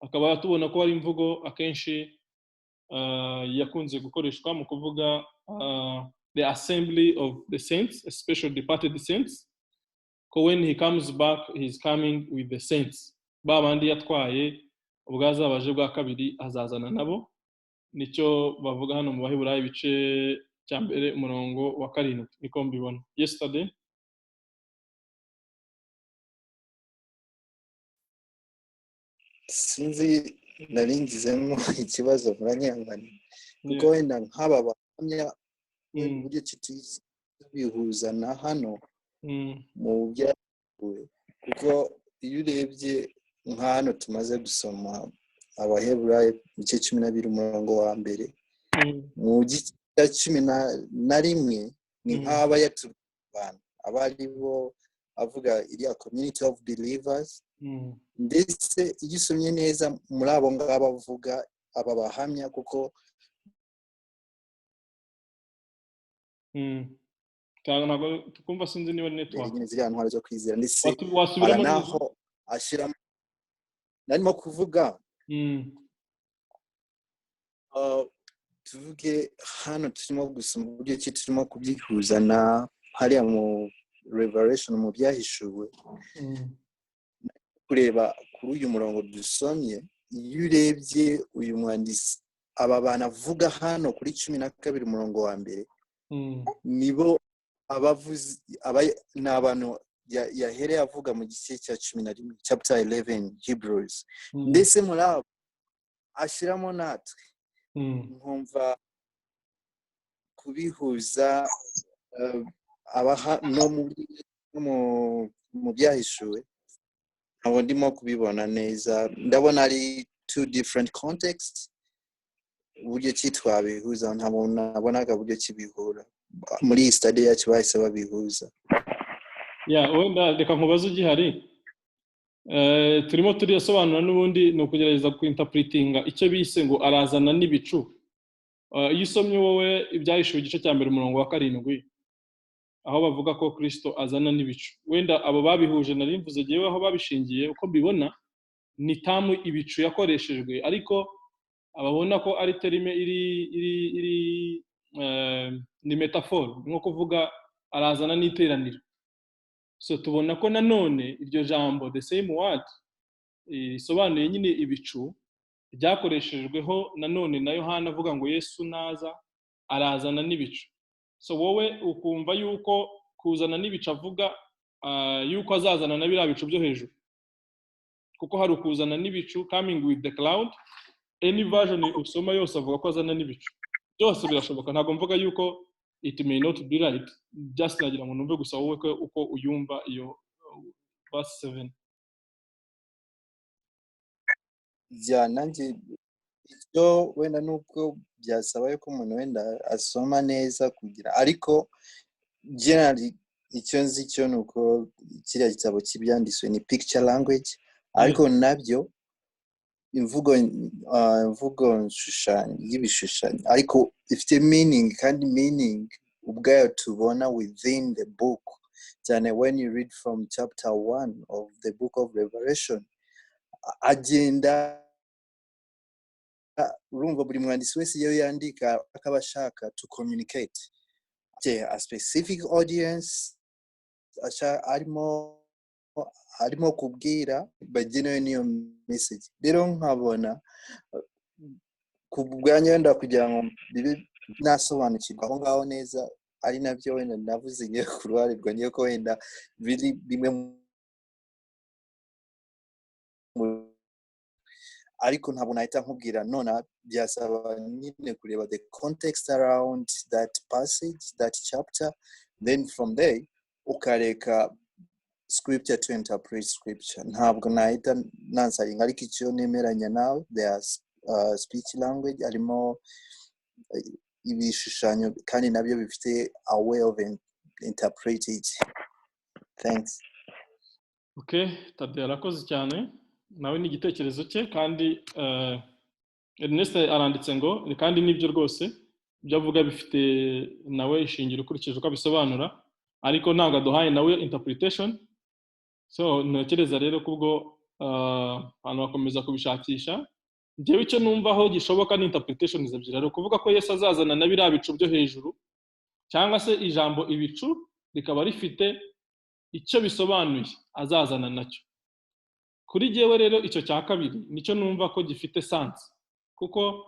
Akaba tubona ko ari imvugo akenshi yakunze gukoreshwa mu kuvuga the assembly of the saints, especially departed saints. So when he comes back, he's coming with the saints. Babandi yatwaye ubwazabaje bwa kabiri azazana nabo. Nicyo bavuga hano mu Baheburayo ibice cya mbere umurongo wa 7 niko mbibona. Yesterday sinzi naringizemo ikibazo muranyangana kuko wenda nk'aba bahamya uburyo bihuza na hano mu byawe, kuko iyo urebye nk'hano tumaze gusoma Abaheburayo igice 12 umurongo wa mbere mu gice cya 11 ni nk'aba yatubana abari bo avuga iriya community of believers, ndetse iyo usomye neza muri abo ngabo avuga aba bahamya kuko ntabwo tukumva, sinzi niba network ziriya ntwaro zo kwizera, ndetse aranaho ashyiramo narimo kuvuga tuvuge hano turimo gusoma uburyo ki turimo kubyihuza na hariya mu Revelation mu byahishuwe, kureba kuri uyu murongo dusomye. Iyo urebye uyu mwandisi aba banavuga hano kuri 12 umurongo wa mbere, nibo abavuzi n'abantu yahereye avuga mu gice cya 11 chapter 11 Hebrews, ndetse muri abo ashyiramo natwe nkumva kubihuza no mu byahishuwe. Abo ndimo kubibona neza, ndabona ari two different contexts. Uburyo ki twabihuza nabonaga uburyo kibihura muri iyi study yacu bahise babihuza. Wenda reka nkubaze ugihari, turimo turisobanura n'ubundi ni ukugerageza kuinterpretinga icyo bise ngo arazana n'ibicu. Iyo usomye wowe ibyahishuwe igice cya mbere umurongo wa 7 aho bavuga ko Kristo azana n'ibicu, wenda abo babihuje nari mvuze giye aho babishingiye uko mbibona ni tamu ibicu yakoreshejwe, ariko ababona ko ari terime iri ni metaphore, nko kuvuga arazana n'iteraniro. So tubona ko nanone iryo jambo the same word isobanuye nyine ibicu ryakoreshejweho nanone na Yohana avuga ngo Yesu naza arazana n'ibicu. So wowe ukumva yuko kuzana n'ibicu avuga yuko azazana na biriya bicu byo hejuru, kuko hari ukuzana n'ibicu, coming with the cloud. Any version usoma yose avuga ko azana n'ibicu. Byose birashoboka, ntabwo mvuga yuko it may not be right, just nagira ngo numve gusa wowe uko uyumva iyo verse 7. nanjye icyo wenda nuko byasaba ko umuntu wenda asoma neza kugira ariko generally icyo nzi cyo nuko kiriya gitabo cy'ibyanditswe ni picture language ariko nabyo imvugo nshushanyo y'ibishushanyo ariko ifite meaning kandi meaning ubwayo tubona within the book cyane when you read from chapter 1 of the book of Revelation agenda urumva buri mwanditsi wese iyo yandika akaba ashaka to communicate a specific audience arimo kubwira bagenewe n'iyo message rero nkabona ku bwanjye wenda kugira ngo bibe nasobanukirwa aho ngaho neza ari nabyo wenda navuze ngiye ku ruhare rwanjye ko wenda biri bimwe ariko ntabwo nahita nkubwira none byasaba nyine kureba the context around that passage, that chapter, then from there ukareka scripture to interpret scripture. Ntabwo nahita nansaringa ariko icyo nemeranya nawe their speech language arimo ibishushanyo kandi nabyo bifite a way of interpreting it. Thanks. Okay, Tadeo arakoze cyane nawe ni igitekerezo cye kandi Ernest aranditse ngo kandi nibyo rwose ibyo avuga bifite nawe ishingiro ukurikije uko abisobanura ariko ntabwo aduhaye nawe interpretation so ntekereza rero kubwo abantu bakomeza kubishakisha njyewe icyo numva aho gishoboka ni interpretation ebyiri ari kuvuga ko Yesu azazana na biriya bicu byo hejuru cyangwa se ijambo ibicu rikaba rifite icyo bisobanuye azazana nacyo kuri jewe rero icyo cya kabiri nicyo numva ko gifite sense kuko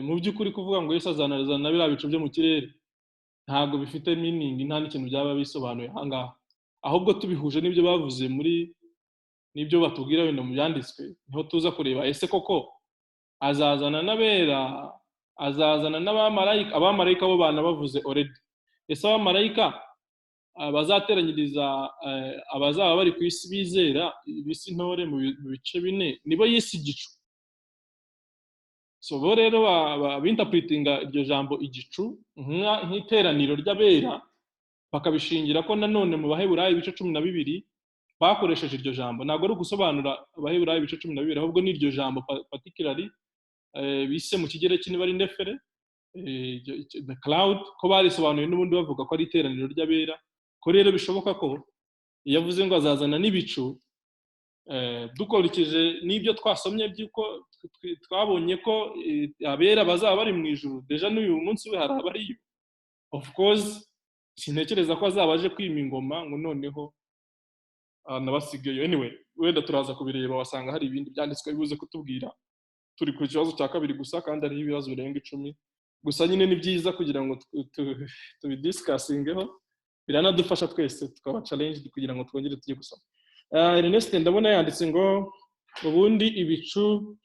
mu by'ukuri kuvuga ngo Yesu azanazana na biriya bicu byo mu kirere ntabwo bifite meaning nta n'ikintu byaba bisobanuye ahangaha ahubwo tubihuje n'ibyo bavuze muri n'ibyo batubwira wenda mu byanditswe niho tuza kureba ese koko azazana n'abera azazana n'abamarayika abamarayika bo bana bavuze already ese abamarayika bazateranyiriza abazaba bari ku isi bizera ibisi ntore mu bice bine nibo yisi igicu so bo rero binterpretinga iryo jambo igicu nk'iteraniro ry'abera bakabishingira ko nanone mu baheburayo ibice 12 bakoresheje iryo jambo ntabwo ari gusobanura abaheburayo ibice 12 ahubwo ni iryo jambo particularly bise mu kigereki niba ari nefere the cloud ko barisobanuye n'ubundi bavuga ko ari iteraniro ry'abera ko rero bishoboka ko yavuze ngo azazana n'ibicu dukurikije n'ibyo twasomye by'uko twabonye ko abera bazaba bari mu ijuru deja n'uyu munsi we haraba ari of course sintekereza ko azaba aje kwima ingoma ngo noneho nabasigaye anyway wenda turaza kubireba wasanga hari ibindi byanditswe bibuze kutubwira turi ku kibazo cya kabiri gusa kandi ari ibibazo birenga 10 gusa nyine ni byiza kugira ngo tubidiscussingeho biranadufasha twese tukaba challenge kugira ngo twongere tujye gusoma Ernest ndabona yanditse ngo ubundi ibicu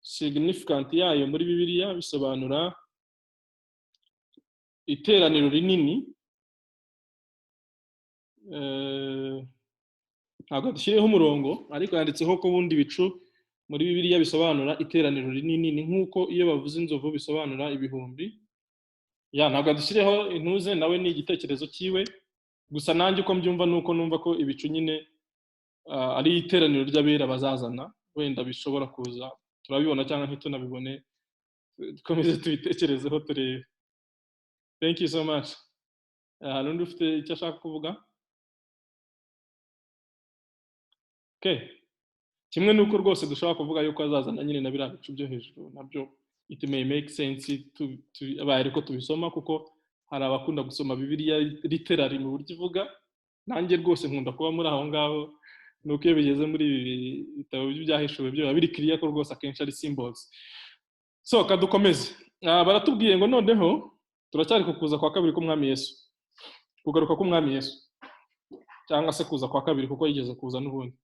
significant yayo muri Bibiliya bisobanura iteraniro rinini ntabwo dushyireho umurongo ariko yanditseho ko ubundi ibicu muri Bibiliya bisobanura iteraniro rinini ni nkuko iyo bavuze inzovu bisobanura ibihumbi ntabwo dushyireho intuze nawe ni igitekerezo cyiwe gusa nanjye uko mbyumva nuko numva ko ibicu nyine ari iteraniro ry'abera bazazana wenda bishobora kuza turabibona cyangwa ntitunabibone dukomeze tubitekerezeho turebe. Thank you so much. Nundi ufite icyo ashaka kuvuga? Okay. Kimwe nuko rwose dushobora kuvuga yuko azazana nyine na biriya bicu byo hejuru nabyo it may make sense abaye ko tubisoma kuko hari abakunda gusoma Bibiliya literally mu buryo ivuga nanjye rwose nkunda kuba muri aho ngaho nuko iyo bigeze muri ibitabo by'ibyahishuwe byo biri clear ko rwose akenshi ari symbols. So kadukomeze baratubwiye ngo noneho turacyari kukuza kwa kabiri k'umwami Yesu kugaruka k'umwami Yesu cyangwa se kuza kwa kabiri kuko yigeze kuza n'ubundi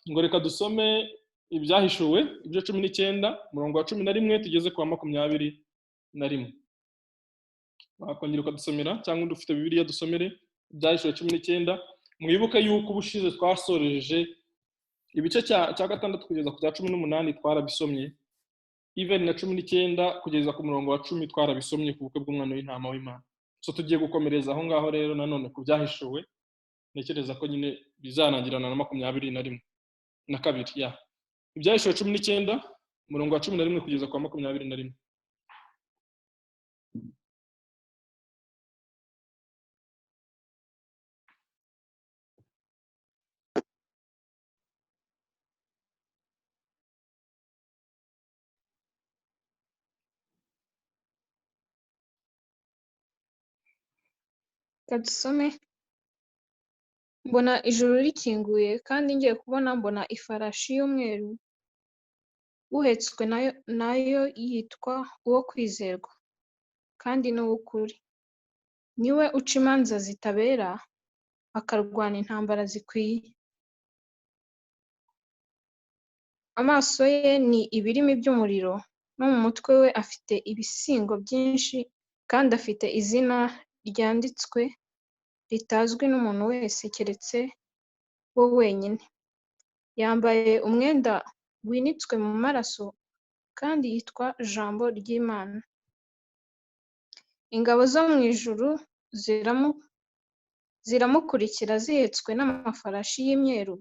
ngo reka dusome ibyahishuwe ibyo 19 murongo wa 11 tugeze kwa 21 bakongera ukadusomera cyangwa ufite Bibiliya dusomere ibyahishuwe 19 mwibuke yuko ubushize twasoreje ibice cya 6 kugeza ku cya 18 twarabisomye, even na 19 kugeza ku murongo wa 10 twarabisomye ku bukwe bw'umwana w'intama w'Imana. So tugiye gukomereza aho ngaho rero nanone ku byahishuwe, nekereza ko nyine bizanangirana na 21 na kabiri ya ibyahishuwe 19 umurongo wa 11 kugeza kwa 21. Kadusome. Mbona ijuru rikinguye kandi ngiye kubona mbona ifarashi y'umweru, uhetswe nayo yitwa uwo kwizerwa kandi n'uw'ukuri. Niwe uca imanza zitabera, akarwana intambara zikwiye. Amaso ye ni ibirimi by'umuriro, no mu mutwe we afite ibisingo byinshi, kandi afite izina ryanditswe ritazwi n'umuntu wese keretse we wenyine. Yambaye umwenda winitswe mu maraso, kandi yitwa Jambo ry'Imana. Ingabo zo mu ijuru ziramukurikira zihetswe n'amafarashi y'imyeru,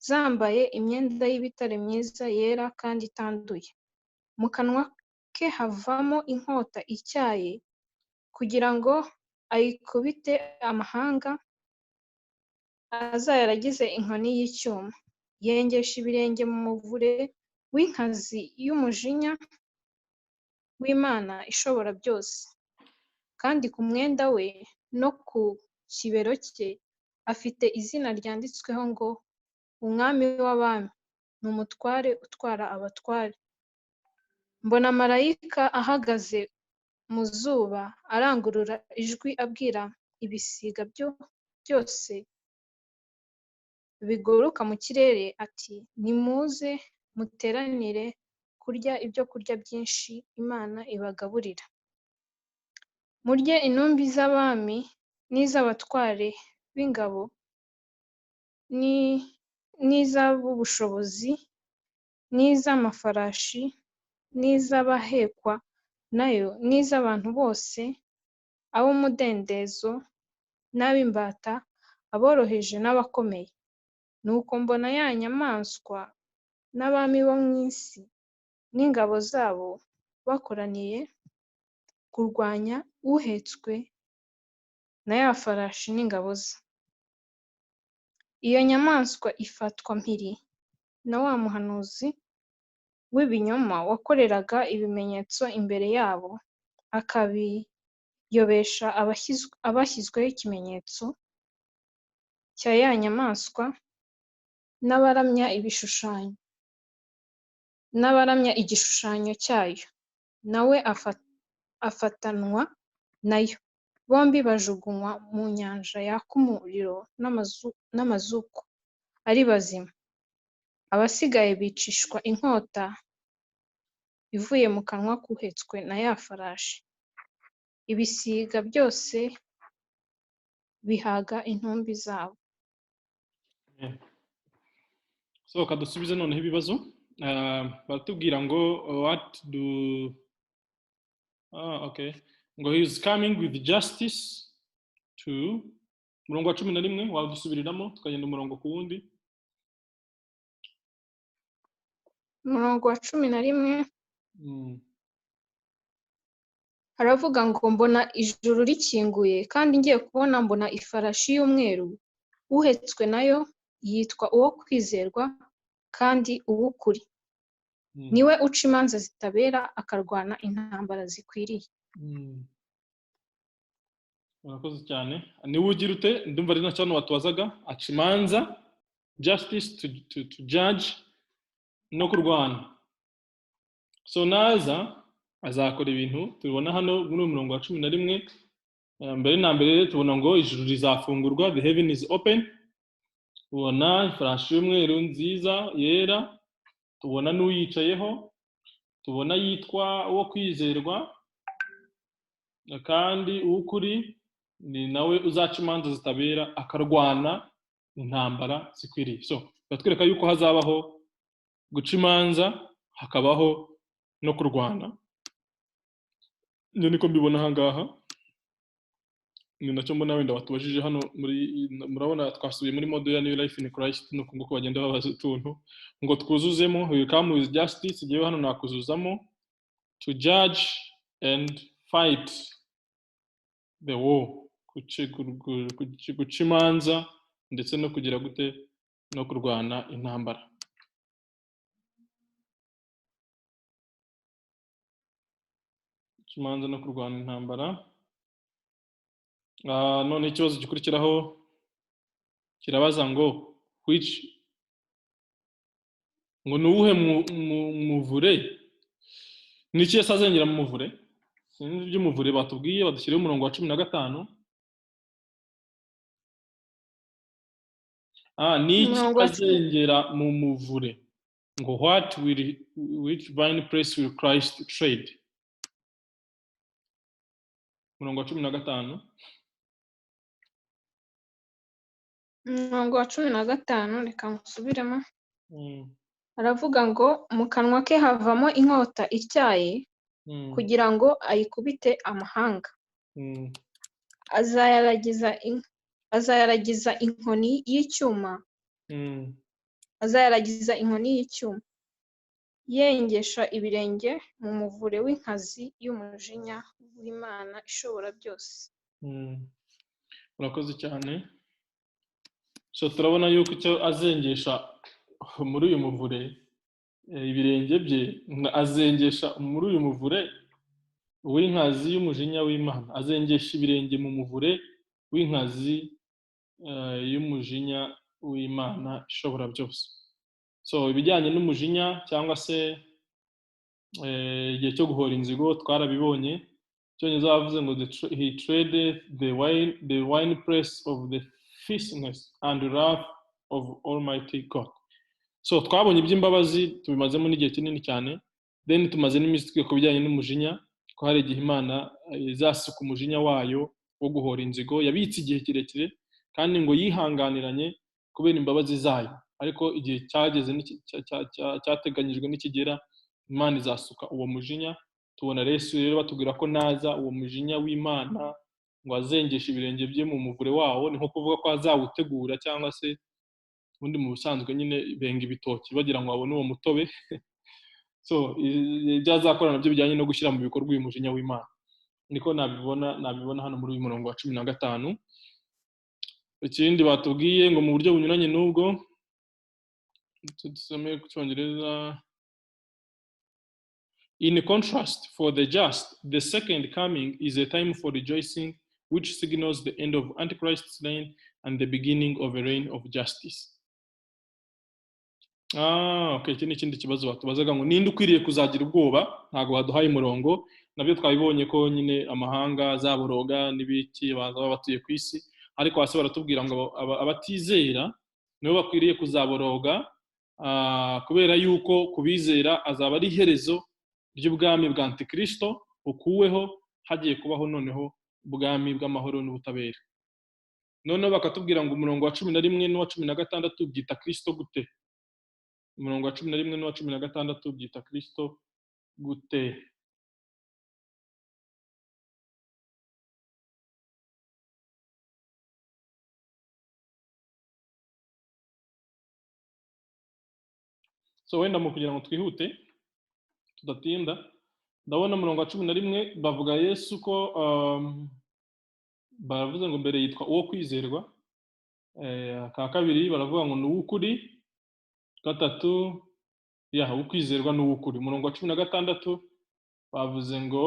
zambaye imyenda y'ibitare myiza yera kandi itanduye. Mu kanwa ke havamo inkota ityaye, kugira ngo ayikubite amahanga. Azaba yaragize inkoni y'icyuma. Yengesha ibirenge mu muvure w'inkazi y'umujinya w'Imana ishobora byose. Kandi ku mwenda we no ku kibero cye afite izina ryanditsweho ngo Umwami w'Abami, ni umutware utwara abatware. Mbona marayika ahagaze mu zuba, arangurura ijwi abwira ibisiga byose biguruka mu kirere ati, nimuze muteranire kurya ibyo kurya byinshi Imana ibagaburira. Murye intumbi z'abami n'iz'abatware b'ingabo n'iz'ab'ubushobozi n'iz'amafarashi n'iz'abahekwa nayo n'iz'abantu bose, ab'umudendezo n'ab'imbata, aboroheje n'abakomeye. Nuko mbona ya nyamaswa n'abami bo mu isi n'ingabo zabo bakoraniye kurwanya uhetswe na ya farashi n'ingabo ze. Iyo nyamaswa ifatwa mpiri na wa muhanuzi w'ibinyoma wakoreraga ibimenyetso imbere yabo, akabiyobesha abashyizweho ikimenyetso cya ya nyamaswa n'abaramya igishushanyo cyayo. Nawe afatanwa nayo. Bombi bajugunywa mu nyanja yaka umuriro n'amazuku ari bazima. Abasigaye bicishwa inkota ivuye mu kanwa k'uhetswe na ya farashi. Ibisiga byose bihaga intumbi zabo. So kadusubize noneho ibibazo. Baratubwira ngo okay, ngo he is coming with justice to murongo wa 11. Wadusubiriramo tukagenda umurongo ku wundi. Umurongo wa 11 haravuga ngo mbona ijuru rikinguye kandi ngiye kubona mbona ifarashi y'umweru, uhetswe nayo yitwa uwo kwizerwa kandi uw'ukuri. Niwe uca imanza zitabera, akarwana intambara zikwiriye. Murakoze cyane. Niwe ugira ute? Ndumva ari nacyo watubazaga. Aca imanza, justice, to judge, no kurwana. So naza azakora ibintu tubona hano muri umurongo wa 11. Mbere na mbere tubona ngo ijuru rizafungurwa, the heaven is open. Tubona ifarashi y'umweru nziza yera, tubona n'uyicayeho, tubona yitwa uwo kwizerwa kandi uw'ukuri, ni nawe uzaca imanza zitabera, akarwana intambara zikwiriye. So batwereka yuko hazabaho guca imanza, hakabaho no kurwana. Nyo niko mbibona aha ngaha, ni nacyo mbona wenda batubajije hano murabona twasubiye muri mode ya New Life in Christ, no kunguko bagenda babaza utuntu ngo twuzuzemo. We come with justice, giye hano nakuzuzamo to judge and fight the war, guca imanza ndetse no kugira gute no kurwana intambara. Imanza no kurwana intambara. None ikibazo gikurikiraho kirabaza ngo ngo nuwuhe muvure, niki yasazengera mu muvure? Sinzi by'umuvure batubwiye, badushyiriye umurongo wa 15. Niki azengera mu muvure? Ngo which vine press will Christ trade? Umurongo wa 15. Umurongo wa 15 reka musubiremo. Aravuga ngo mu kanwa ke havamo inkota ityaye kugira ngo ayikubite amahanga. Azayaragiza inkoni y'icyuma. Azayaragiza inkoni y'icyuma, yengesha ibirenge mu muvure w'inkazi y'umujinya w'Imana ishobora byose. Murakoze cyane. So turabona yuko icyo azengesha muri uyu muvure, ibirenge bye azengesha muri uyu muvure w'inkazi y'umujinya w'Imana. Azengesha ibirenge mu muvure w'inkazi y'umujinya w'Imana ishobora byose. So ibijyanye n'umujinya cyangwa se igihe cyo guhora inzigo twarabibonye. Cyongereza bavuze ngo he traded the wine press of the fierceness and wrath of Almighty God. So twabonye iby'imbabazi tubimazemo n'igihe kinini cyane, then tumaze n'iminsi twiga ku bijyanye n'umujinya, ko hari igihe Imana izasuka umujinya wayo wo guhora inzigo yabitse igihe kirekire kandi ngo yihanganiranye kubera imbabazi zayo, ariko igihe cyageze cyateganyijwe n'ikigera Imana izasuka uwo mujinya. Tubona Yesu rero batubwira ko naza uwo mujinya w'Imana ngo azengesha ibirenge bye mu muvure wawo, ni nko kuvuga ko azawutegura cyangwa se ubundi mu busanzwe nyine benga ibitoki bagira ngo babone uwo mutobe. So ibyo azakora nabyo bijyanye no gushyira mu bikorwa uyu mujinya w'Imana, niko nabibona hano muri uyu murongo wa 15. Ikindi batubwiye ngo mu buryo bunyuranye n'ubwo, dusome ku Cyongereza. In contrast, for the just, the second coming is a time for rejoicing, which signals the end of Antichrist's reign and the beginning of a reign of justice. Okay, iki ni ikindi kibazo batubazaga ngo ninde ukwiriye kuzagira ubwoba. Ntago baduhaye umurongo, nabyo twabibonye ko nyine amahanga azaboroga n'ibiki bazaba batuye ku isi, ariko hasi baratubwira ngo abatizera nibo bakwiriye kuzaboroga, kubera yuko kubizera azaba ari iherezo ry'ubwami bwa Antikristo ukuweho, hagiye kubaho noneho ubwami bw'amahoro n'ubutabera. Noneho bakatubwira ngo umurongo wa 11 n'uwa 16 byita Kristo gute? Umurongo wa 11 n'uwa 16 byita Kristo gute? So wenda mu kugira ngo twihute tudatinda, ndabona umurongo wa 11 bavuga Yesu ko baravuze ngo mbere yitwa uwo kwizerwa, ka kabiri baravuga ngo n'uwukuri, gatatu ukwizerwa n'uwukuri. Umurongo wa 16 bavuze ngo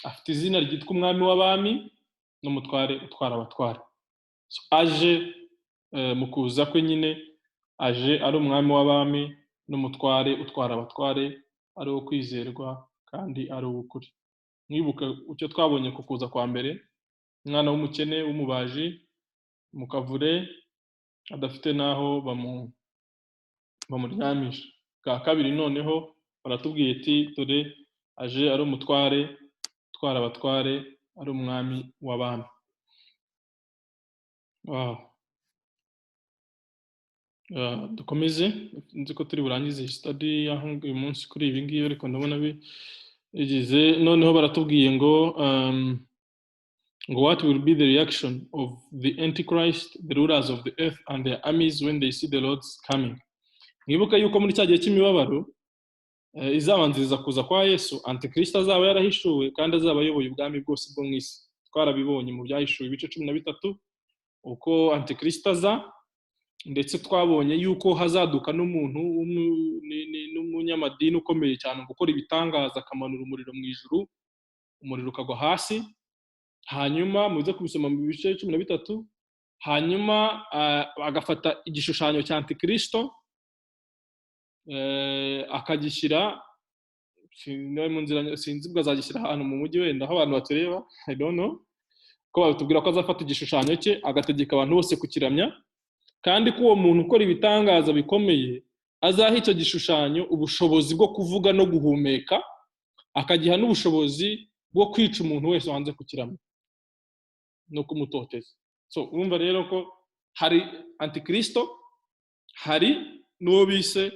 afite izina ryitwa umwami w'abami n'umutware utwara abatware. So aje mu kuza kwe nyine aje ari umwami w'abami n'umutware utwara abatware, ari uwo kwizerwa kandi ari uw'ukuri. Mwibuka icyo twabonye ku kuza kwa mbere, umwana w'umukene w'umubaji mu kavure adafite naho bamuryamisha. Ka kabiri noneho baratubwiye ati dore aje ari umutware utwara abatware, ari umwami w'abami. dukomeze nzi ko turi burangize study uyu munsi kuri ibi ngibi ariko ndabona bigize noneho baratubwiye ngo what will be the reaction of the antichrist, the rulers of the earth and their armies when they see the Lord's coming. Mwibuka yuko muri cya gihe cy'imibabaro izabanziriza kuza kwa Yesu, antikristo azaba yarahishuwe kandi azaba ayoboye ubwami bwose bwo mu isi. Twarabibonye mu byahishuwe ibice 13 uko antikristo aza, ndetse twabonye yuko hazaduka n'umuntu n'umunyamadini ukomeye cyane gukora ibitangaza, akamanura umuriro mu ijuru, umuriro ukagwa hasi. Hanyuma muze kubisoma mu bice 13, hanyuma agafata igishushanyo cya antikristo akagishyira mu nzira, sinzi bwo azagishyira ahantu mu mujyi wenda aho abantu batureba, I don't know, ko batubwira ko azafata igishushanyo cye agategeka abantu bose kukiramya, kandi ko uwo muntu ukora ibitangaza bikomeye azaha icyo gishushanyo ubushobozi bwo kuvuga no guhumeka, akagiha n'ubushobozi bwo kwica umuntu wese wanze kukiramya no kumutoteza. So urumva rero ko hari antikristo, hari n'uwo bise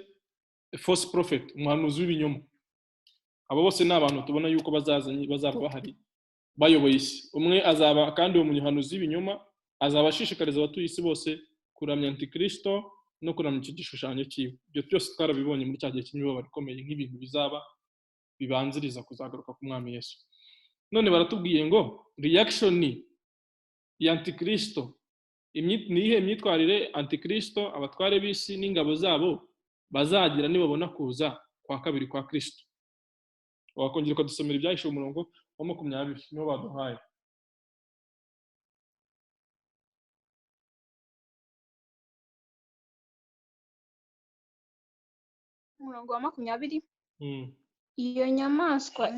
false prophet, umuhanuzi w'ibinyoma. Abo bose ni abantu tubona yuko bazaba bahari bayoboye isi. Umwe azaba kandi uwo muhanuzi w'ibinyoma azaba ashishikariza abatuye isi bose kuramya antikristo no kuramya iki gishushanyo cyiwe. Ibyo byose twarabibonye muri cya gihe cy'imibabaro ikomeye nk'ibintu bizaba bibanziriza kuzagaruka k'umwami Yesu. None baratubwiye ngo reaction ya antikristo, nihe myitwarire antikristo, abatware b'isi n'ingabo zabo bazagira nibabona kuza kwa kabiri kwa Kristo. Wakongera ukadusomera ibyahishuwe umurongo wa 20 niho baduhaye. Umurongo wa 20. Iyo nyamaswa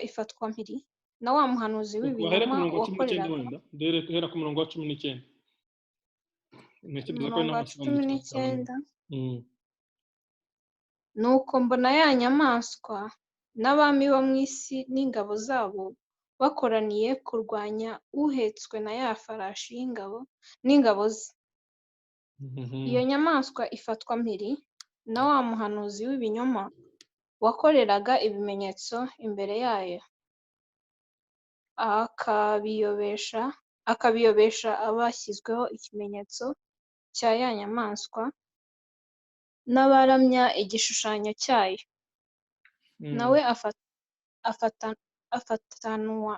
ifatwa mpiri na wa muhanuzi w'ibinyoma wakoreraga. Hera ku murongo wa 19. Umurongo wa 19. Nuko mbona ya nyamaswa n'abami bo mu isi n'ingabo zabo bakoraniye kurwanya uhetswe na ya farashi n'ingabo ze. Iyo nyamaswa ifatwa mpiri na wa muhanuzi w'ibinyoma wakoreraga ibimenyetso imbere yayo, akabiyobesha abashyizweho ikimenyetso cya ya nyamaswa n'abaramya igishushanyo cyayo. Nawe afatanwa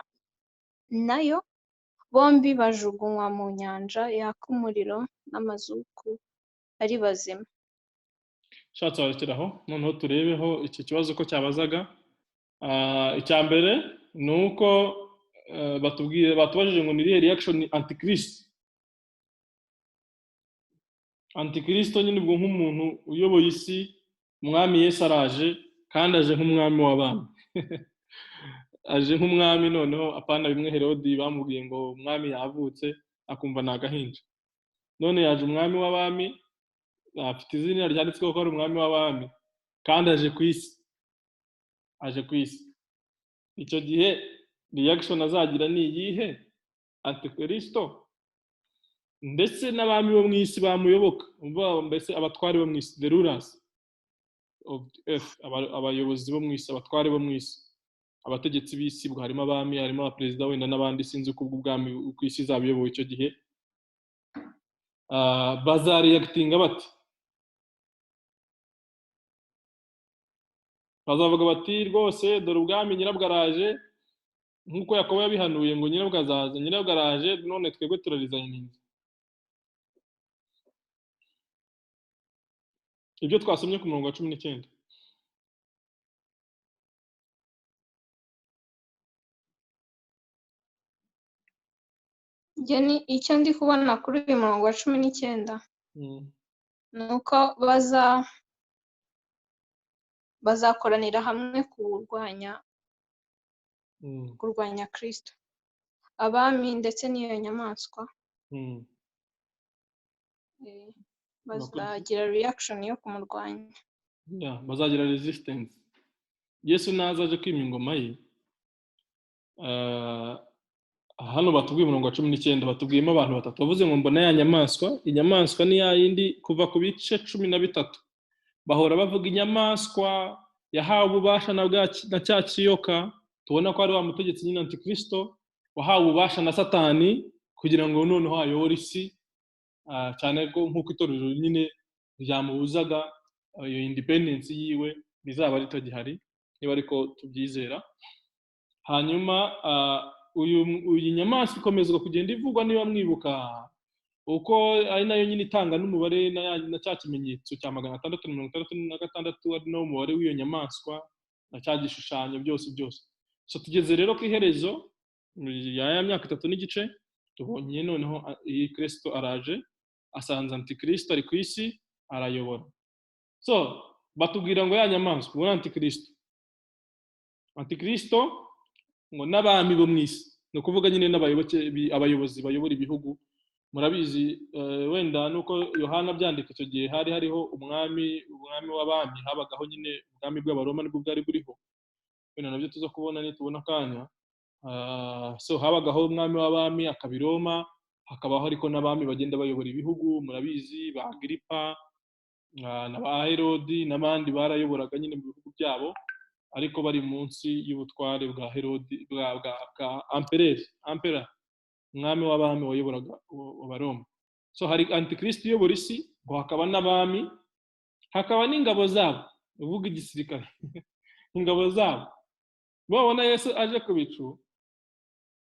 nayo, bombi bajugunywa mu nyanja yaka umuriro n'amazuku ari bazima. Shatse warekeraho noneho turebeho iki kibazo ko cyabazaga. Icya mbere ni uko batubajije ngo ni reaction antikristo. Antikristo nyine ubwo nk'umuntu uyoboye isi, umwami Yesu araje kandi aje nk'umwami w'abami. Aje nk'umwami, noneho apana bimwe Herodi bamubwiye ngo umwami yavutse akumva ni agahinja. None yaje umwami w'abami, afite izina ryanditsweho ko ari umwami w'abami kandi aje ku isi. Icyo gihe reaction azagira ni iyihe? Antikristo ndetse n'abami bo mu isi bamuyoboka, mbese abatware bo mu isi, the rulers of the earth, abayobozi bo mu isi, abatware bo mu isi, abategetsi b'isi, bwo harimo abami, harimo abaperezida wenda n'abandi, sinzi uko ubwami uko isi izabiyoboye icyo gihe. Bazareactinga bati? Bazavuga bati rwose dore ubwami nyirabwo araje, nk'uko Yakobo yabihanuye ngo nyirabwo azaza, nyirabwo araje, none twebwe turarizayininze. Ibyo twasomye ku murongo wa 19. Icyo ndi kubona kuri uyu murongo wa 19 ni uko bazakoranira hamwe kurwanya Kristo, abami ndetse n'iyo nyamaswa. Bazagira reaction yo kumurwanya. Bazagira resistance. Yesu naza aje kwima ingoma ye, hano batubwiye umurongo wa 19 batubwiyemo abantu batatu bavuze ngo mbona ya nyamaswa. Inyamaswa ni ya yindi kuva ku bice 13 bahora bavuga inyamaswa yahawe ububasha na cya kiyoka, tubona ko ari wa mutegetsi nyine antikristo wahawe ububasha na satani kugira ngo noneho ayobore isi, cyane ko nk'uko itorero nyine ryamubuzaga iyo independence yiwe bizaba ritagihari niba ariko tubyizera. Hanyuma uyu nyamaswa ikomezwa kugenda ivugwa niba mwibuka uko ari nayo nyine itanga n'umubare na cya kimenyetso cya 666 ari nawo mubare w'iyo nyamaswa na cya gishushanyo byose. So tugeze rero ku iherezo ya myaka 3 n'igice, tubonye noneho iyi Kristo araje, asanze antikristo ari ku isi arayobora. So batubwira ngo ya nyamaswa ngo antikristo ngo n'abami bo mu isi, no kuvuga nyine abayobozi bayobora ibihugu. Murabizi wenda nuko Yohana byandika icyo gihe hari hariho umwami w'abami, habagaho nyine ubwami bw'abaroma nibwo bwari buriho, wenda nabyo tuza kubona nitubona akanya. So habagaho umwami w'abami akabiroma, hakabaho ariko n'abami bagenda bayobora ibihugu. Murabizi ba Agripa na ba Herodi n'abandi barayoboraga nyine mu bihugu byabo, ariko bari munsi y'ubutware bwa Herodi bwa Emperor, umwami w'abami wayoboraga abaroma. So hari antikristo uyobora isi, ngo hakaba n'abami, hakaba n'ingabo zabo, uvuga igisirikare ingabo zabo. Babona Yesu aje ku bicu,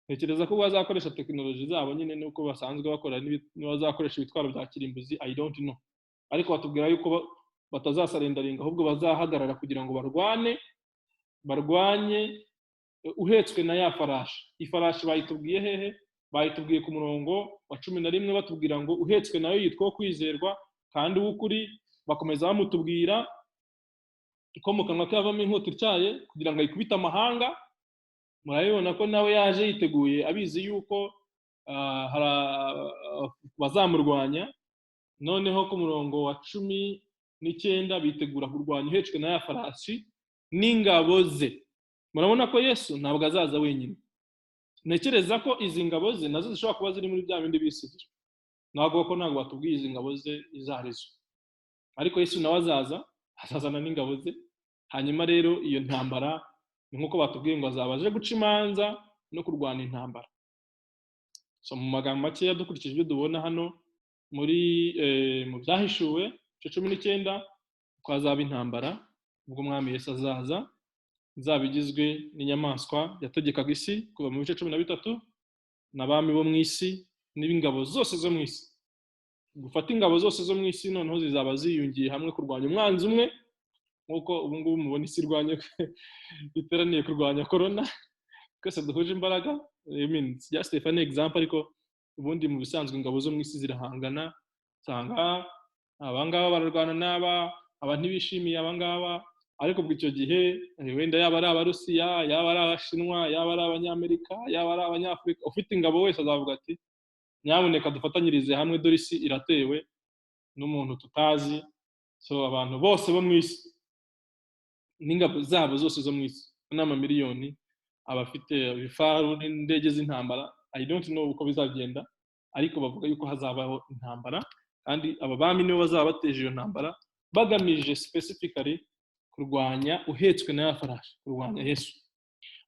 ntekereza ko bazakoresha tekinoloji zabo nyine nuko basanzwe bakora, bazakoresha ibitwaro bya kirimbuzi, I don't know. Ariko batubwira yuko batazasarendaringa, ahubwo bazahagarara kugira ngo barwanye uhetswe na ya farashi. Ifarashi bayitubwiye hehe? Bayitubwiye ku murongo wa 11 batubwira ngo uhetswe nayo yitwa kwizerwa kandi w'ukuri. Bakomeza bamutubwira ko mu kanwa ke havamo inkota ityaye kugira ngo ayikubite amahanga. Murabibona ko nawe yaje yiteguye abizi yuko bazamurwanya. Noneho ku murongo wa 19 bitegura kurwanya uhetswe na ya farashi n'ingabo ze. Murabona ko Yesu ntabwo azaza wenyine. Ntekereza ko izi ngabo ze nazo zishobora kuba ziri muri bya bindi bisizije, ntabwo batubwiye izi ngabo ze izarizo. Ariko Yesu nawe azazana n'ingabo ze. Hanyuma rero iyo ntambara ni nk'uko batubwiye ngo azabaje guca imanza no kurwana intambara. So mu magambo make dukurikije ibyo dubona hano mu byahishuwe 19 ko azaba intambara ubwo umwami Yesu azaza, izaba igizwe n'inyamaswa yategekaga isi kuva mu bice 13 n'abami bo mu isi n'ingabo zose zo mu isi. Gufata ingabo zose zo mu isi noneho zizaba ziyungiye hamwe kurwanya umwanzi umwe, nk'uko ubu ngubu mubona isi irwanya iteraniye kurwanya corona. Twese duhuje imbaraga. Just an example, ariko ubundi mu bisanzwe ingabo zo mu isi zirahangana, usanga abangaba bararwana n'aba ntibishimiye abangaba. Ariko bw'icyo gihe wenda yaba ari Abarusiya, yaba ari Abashinwa, yaba ari Abanyamerika, yaba ari Abanyafurika, ufite ingabo wese azavuga ati nyabuneka dufatanyirize hamwe, dore isi iratewe n'umuntu tutazi. So abantu bose bo mu isi n'ingabo zabo zose zo mu isi n'amamiliyoni, abafite ibifaru n'indege z'intambara, I don't know uko bizagenda, ariko bavuga yuko hazabaho intambara, kandi aba bami nibo bazaba bateje iyo ntambara bagamije specifically kurwanya uhetswe na ya farashi, kurwanya Yesu.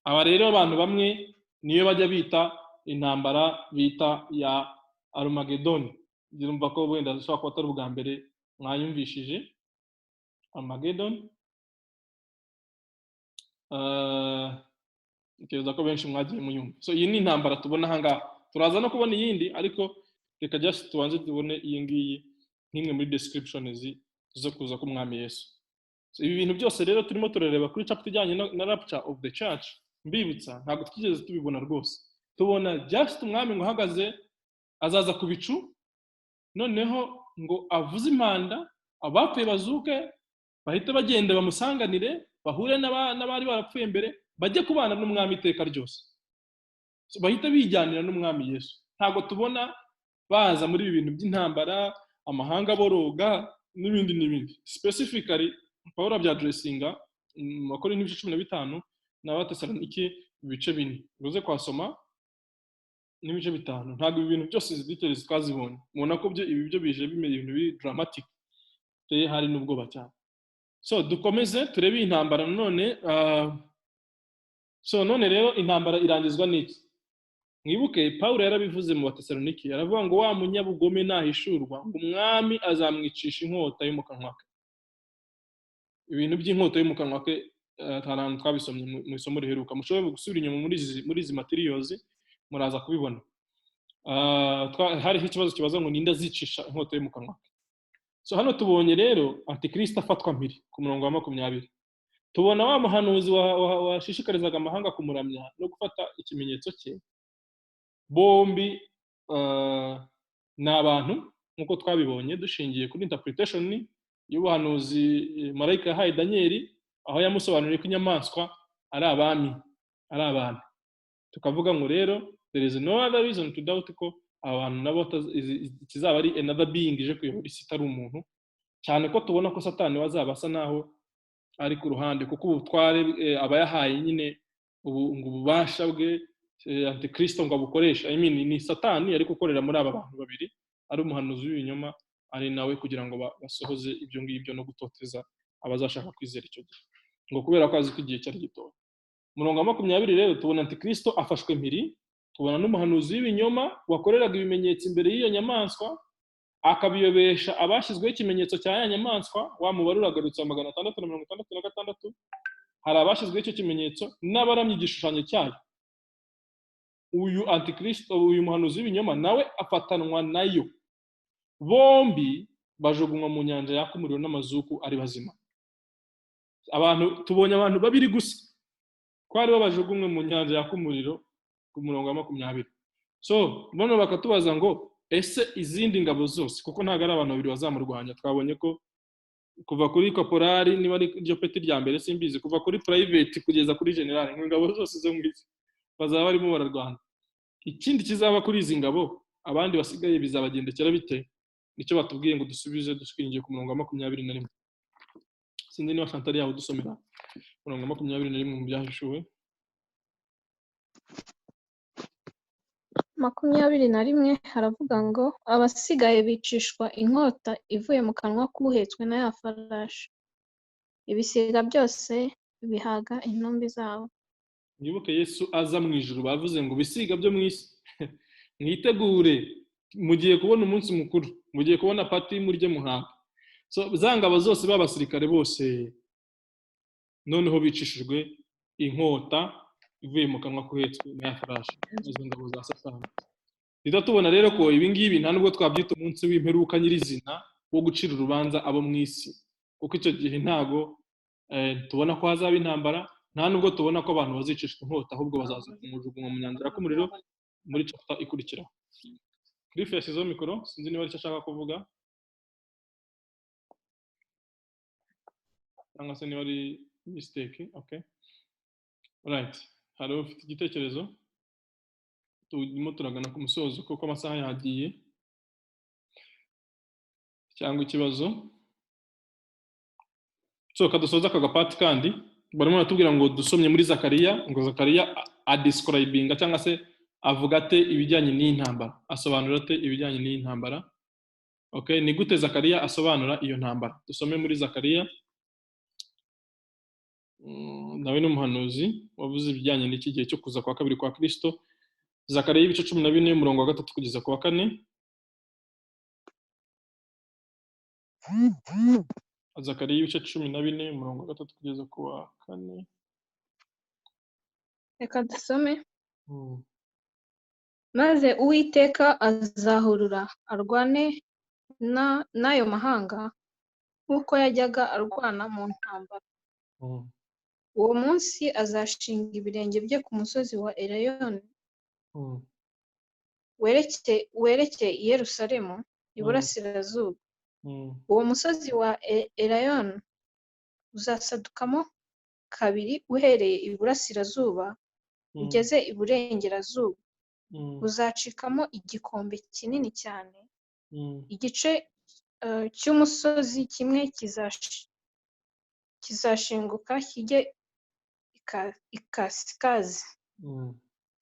Aba rero abantu bamwe niyo bajya bita intambara bita ya Armageddon. Ndumva ko wenda zishobora kuba atari ubwa mbere mwayumvishije Armageddon. Ntekereza ko benshi mwagiye muyumva. So iyi ni intambara tubona ahangaha. Turaza no kubona iyindi, ariko reka just tubanze tubone iyi ngiyi nk'imwe muri descriptions zo kuza k'umwami Yesu. So ibi bintu byose rero turimo turareba kuri chapter ijyanye na rapture of the church, mbibutsa ntabwo twigeze tubibona rwose. Tubona just umwami ngo ahagaze azaza ku bicu, noneho ngo avuze impanda, abapfuye bazuke, bahita bagenda bamusanganire, bahure n'abari barapfuye mbere, bajye kubana n'umwami iteka ryose. So bahita bijyanira n'umwami Yesu. Ntabwo tubona baza muri ibi bintu by'intambara, amahanga boroga n'ibindi. Specifically Pawulo abyadressinga mu Bakorinto 15 n'Abatesalonike ibice 4. Uze kwasoma n'ibice bitanu. Ntabwo ibi bintu byose izi details twazibonye. Mubona ko ibi byo bije bimeze ibintu biri dramatic, hari n'ubwoba cyane. So dukomeze turebe intambara none. So none rero intambara irangizwa n'iki? Mwibuke Pawulo yarabivuze mu Batesalonike, aravuga ngo wa munyabugome nahishurwa ngo umwami azamwicisha inkota yo mu kanwa ke. Ibintu by'inkota yo mu kanwa ke tarantu twabisomye mu isomo riheruka. Mushobora gusubira inyuma muri izi materials muraza kubibona. Hariho ikibazo kibaza ngo ninde azicisha inkota yo mu kanwa ke. So hano tubonye rero Antikristo afatwa mpiri ku murongo wa 20. Tubona wa muhanuzi washishikarizaga amahanga kumuramya no gufata ikimenyetso cye. Bombi ni abantu nk'uko twabibonye dushingiye kuri interpretation y'ubuhanuzi marayika yahaye Daniel, aho yamusobanuriye ko inyamaswa ari abami, ari abantu. Tukavuga ngo rero there is no other reason to doubt ko abantu nabo kizaba ari another being ije kuyobora isi itari umuntu, cyane ko tubona ko Satani wazaba asa naho ari ku ruhande, kuko ubutware abayahaye nyine ububasha bwe Antikristo ngo abukoresha. Ni Satani ariko ukorera muri aba bantu babiri, ari umuhanuzi w'ibinyoma, ari nawe kugira ngo basohoze ibyo ngibyo no gutoteza abazashaka kwizera icyo gihe, ngo kubera ko azi ko igihe cyari gitoya. Murongo wa 20 rero tubona Antikristo afashwe mpiri, tubona n'umuhanuzi w'ibinyoma wakoreraga ibimenyetso imbere y'iyo nyamaswa, akabiyobesha abashyizweho ikimenyetso cya ya nyamaswa. Wa mubare uragarutse 666. Hari abashyizweho icyo kimenyetso n'abaramye igishushanyo cyayo. Uyu Antikristo, uyu muhanuzi w'ibinyoma nawe afatanwa nayo. Bombi bajugunywa mu nyanja yaka umuriro n'amazuku ari bazima. Tubonye abantu babiri gusa ko ari bo bajugunywe mu nyanja yaka umuriro ku murongo wa 20. So bano bakatubaza ngo ese izindi ngabo zose, kuko ntago ari abantu babiri bazamurwanya. Twabonye ko kuva kuri kaporari, niba ari iryo peti rya mbere simbizi, kuva kuri private kugeza kuri general, ingabo zose zo mwisi bazaba barimo bararwana. Ikindi kizaba kuri izi ngabo, abandi basigaye bizabagendekera bite? Nicyo batubwiye ngo dusubize dushingiye ku murongo wa 21. Sinzi niba Chantal yaho dusomera murongo wa 21 mu byahishuwe. 21 haravuga ngo abasigaye bicishwa inkota ivuye mu kanwa k'uhetswe na ya farashi, ibisiga byose bihaga intumbi zabo. Mwibuke Yesu aza mu ijuru, bavuze ngo bisiga byo mu isi mwitegure, mugiye kubona umunsi mukuru, mugiye kubona pati murye muhaga. So zangabo zose b'abasirikare bose noneho bicishijwe inkota ivuye mu kanwa k'uhetswe na ya farashi, izo ngabo za Satani. Tubona rero ko ibi ngibi nta nubwo twabyita umunsi w'imperuka nyirizina wo gucira urubanza abo mu isi, kuko icyo gihe ntago tubona ko hazaba intambara, nta nubwo tubona ko abantu bazicishwa inkota, ahubwo bazaza kumujugunywa mu nyanja yaka umuriro muri chapter ikurikiraho. Cliff yashyizeho mikoro, sinzi niba aricyo ashaka kuvuga cyangwa se niba ari mistake. Okay, right. Hari ufite igitekerezo? Turimo turagana ku musozo kuko amasaha yagiye, cyangwa ikibazo? So kadusoza aka gapati kandi barimo batubwira ngo dusomye muri Zakariya, ngo Zakariya adescribinga cyangwa se avuga ate ibijyanye n'intambara, asobanura ate ibijyanye n'intambara. Okay, ni gute Zakariya asobanura iyo ntambara? Dusome muri Zakariya. Nawe n'umuhanuzi wavuze ibijyanye n'iki gihe cyo kuza kwa kabiri kwa Kristo. Zakariya ibice 14 umurongo wa 3 kugeza ku wa 4. Zakariya ibice 14 umurongo wa 3 kugeza ku wa 4. Reka dusome. Maze Uwiteka azahurura arwane n'ayo mahanga nk'uko yajyaga arwana mu ntambara. Uwo munsi azashinga ibirenge bye ku musozi wa Eleyoni werekeye i Yerusalemu iburasirazuba. Uwo musozi wa Eleyoni uzasadukamo kabiri uhereye iburasirazuba ugeze iburengerazuba. Uzacikamo igikombe kinini cyane. Igice cy'umusozi kimwe kizashinguka kijye ikasikazi,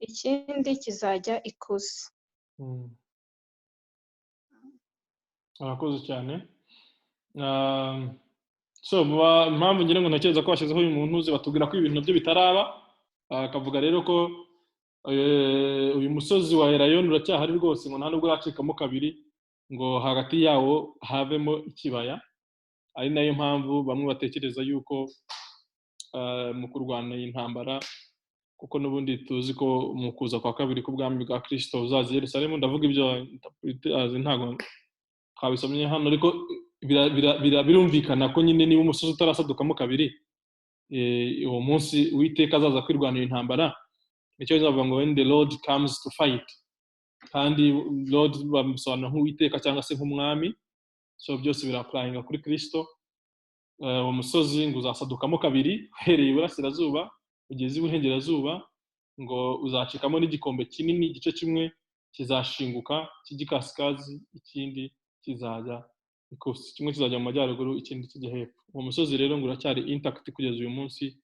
ikindi kizajya ikusi. Arakoze cyane. So impamvu ngira ngo ntekereza ko bashyizeho uyu muntu uzi batubwira ko ibintu byo bitaraba, akavuga rero ko uyu musozi wa Elayono uracyahari rwose, ngo nta nubwo uracikamo kabiri, ngo hagati yawo havemo ikibaya. Ari nayo mpamvu bamwe batekereza yuko mu kurwana intambara, kuko n'ubundi tuzi ko mu kuza kwa kabiri k'ubwami bwa Kristo uzaza i Yerusalemu, ndavuga ibyo ntabwo twabisomye hano, ariko birumvikana ko nyine niba umusozi utarasadukamo kabiri, uwo munsi Uwiteka azaza kwirwanira intambara. Nicyo bavuga ngo when the Lord comes to fight, kandi Lord bamusobanura nk'Uwiteka cyangwa se nk'umwami. So byose birapplyinga kuri Kristo. Uwo musozi ngo uzasadukamo kabiri, uhereye iburasirazuba ugeze iburengerazuba, ngo uzacikamo n'igikombe kinini, igice kimwe kizashinguka cy'igikasikazi, ikindi kizajya ikusi, kimwe kizajya mu majyaruguru, ikindi kijya hepfo. Uwo musozi rero ngo uracyari intact kugeza uyu munsi.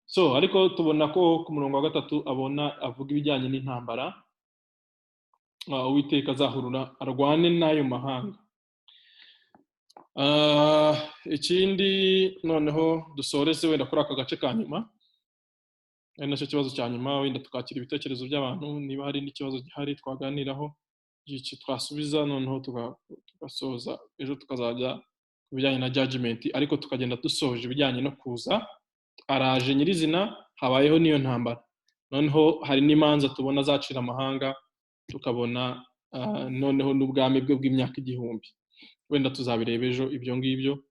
So ariko tubona ko ku murongo wa 3 avuga ibijyanye n'intambara, Uwiteka azahurura arwane n'ayo mahanga. Ikindi noneho dusoreze wenda kuri aka gace ka nyuma, ari nacyo kibazo cya nyuma, wenda tukakira ibitekerezo by'abantu, niba hari n'ikibazo gihari twaganiraho iki twasubiza, noneho tugasoza. Ejo tukazajya ku bijyanye na judgment, ariko tukagenda dusoje ibijyanye no kuza araje nyirizina, habayeho n'iyo ntambara. Noneho hari n'imanza tubona zacira amahanga, tukabona noneho n'ubwami bwe bw'imyaka 1000. Wenda tuzabireba ejo ibyo ngibyo.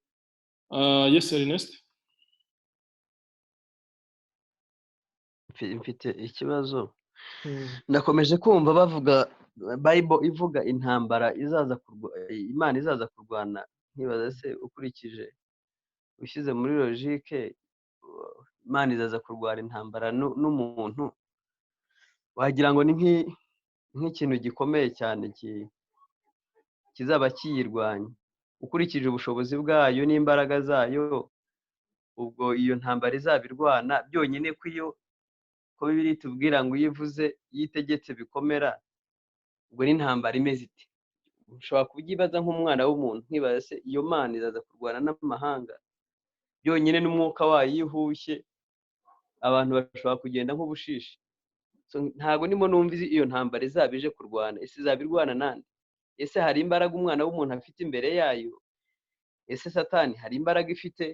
Yes Ernest, mfite ikibazo. Ndakomeje kumva bavuga Bible ivuga intambara Imana izaza kurwana, nkibaza se ukurikije ushyize muri logique, Imana izaza kurwana intambara n'umuntu, wagira ngo ni nk'ikintu gikomeye cyane kizaba kiyirwanya. Ukurikije ubushobozi bwayo n'imbaraga zayo, ubwo iyo ntambara izabirwana byonyine ko Bibiliya itubwira ngo yivuze yitegetse bikomera, ubwo n'intambara imeze iti. Ushobora kubyibaza nk'umwana w'umuntu, nkibaza se iyo Mana izaza kurwana n'amahanga byonyine n'umwuka wayo yihushye, abantu bashobora kugenda nk'ubushishi. Ntago nimo numva iyo ntambara izaba ije kurwana. Ese izabirwana nande? Ese hari imbaraga umwana w'umuntu afite imbere yayo? Ese Satani hari imbaraga ifite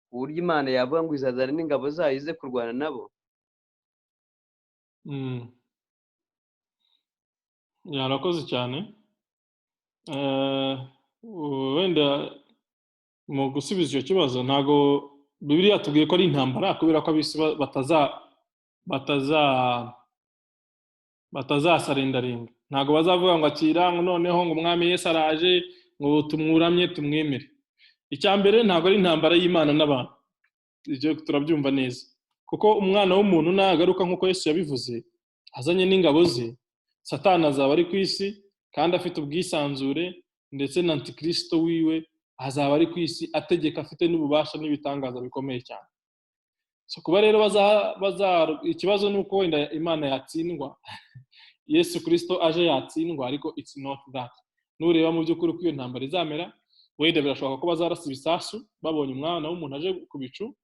ku buryo Imana yavuga ngo izazana n'ingabo zayo ize kurwana nabo? Yarakoze cyane. Wenda mu gusubiza icyo kibazo, ntago Bibiliya yatubwiye ko ari intambara, kubera ko abisi batazasarendaringa. Ntago bazavuga ngo akira, ngo noneho ngo umwami Yesu araje, ngo tumwuramye tumwemere. Icya mbere ntago ari intambara y'Imana n'abantu, ibyo turabyumva neza, kuko umwana w'umuntu nagaruka nk'uko Yesu yabivuze, azanye n'ingabo ze, Satani azaba ari ku isi kandi afite ubwisanzure, ndetse na Antikristo wiwe azaba ari ku isi ategeka, afite n'ububasha n'ibitangaza bikomeye cyane. So kuba rero ikibazo ni uko wenda Imana yatsindwa, Yesu Kristo aje yatsindwa, ariko it's not that. Nureba mu by'ukuri ko iyo ntambara izamera, wenda birashoboka ko bazarasa ibisasu babonye umwana w'umuntu aje ku bicu,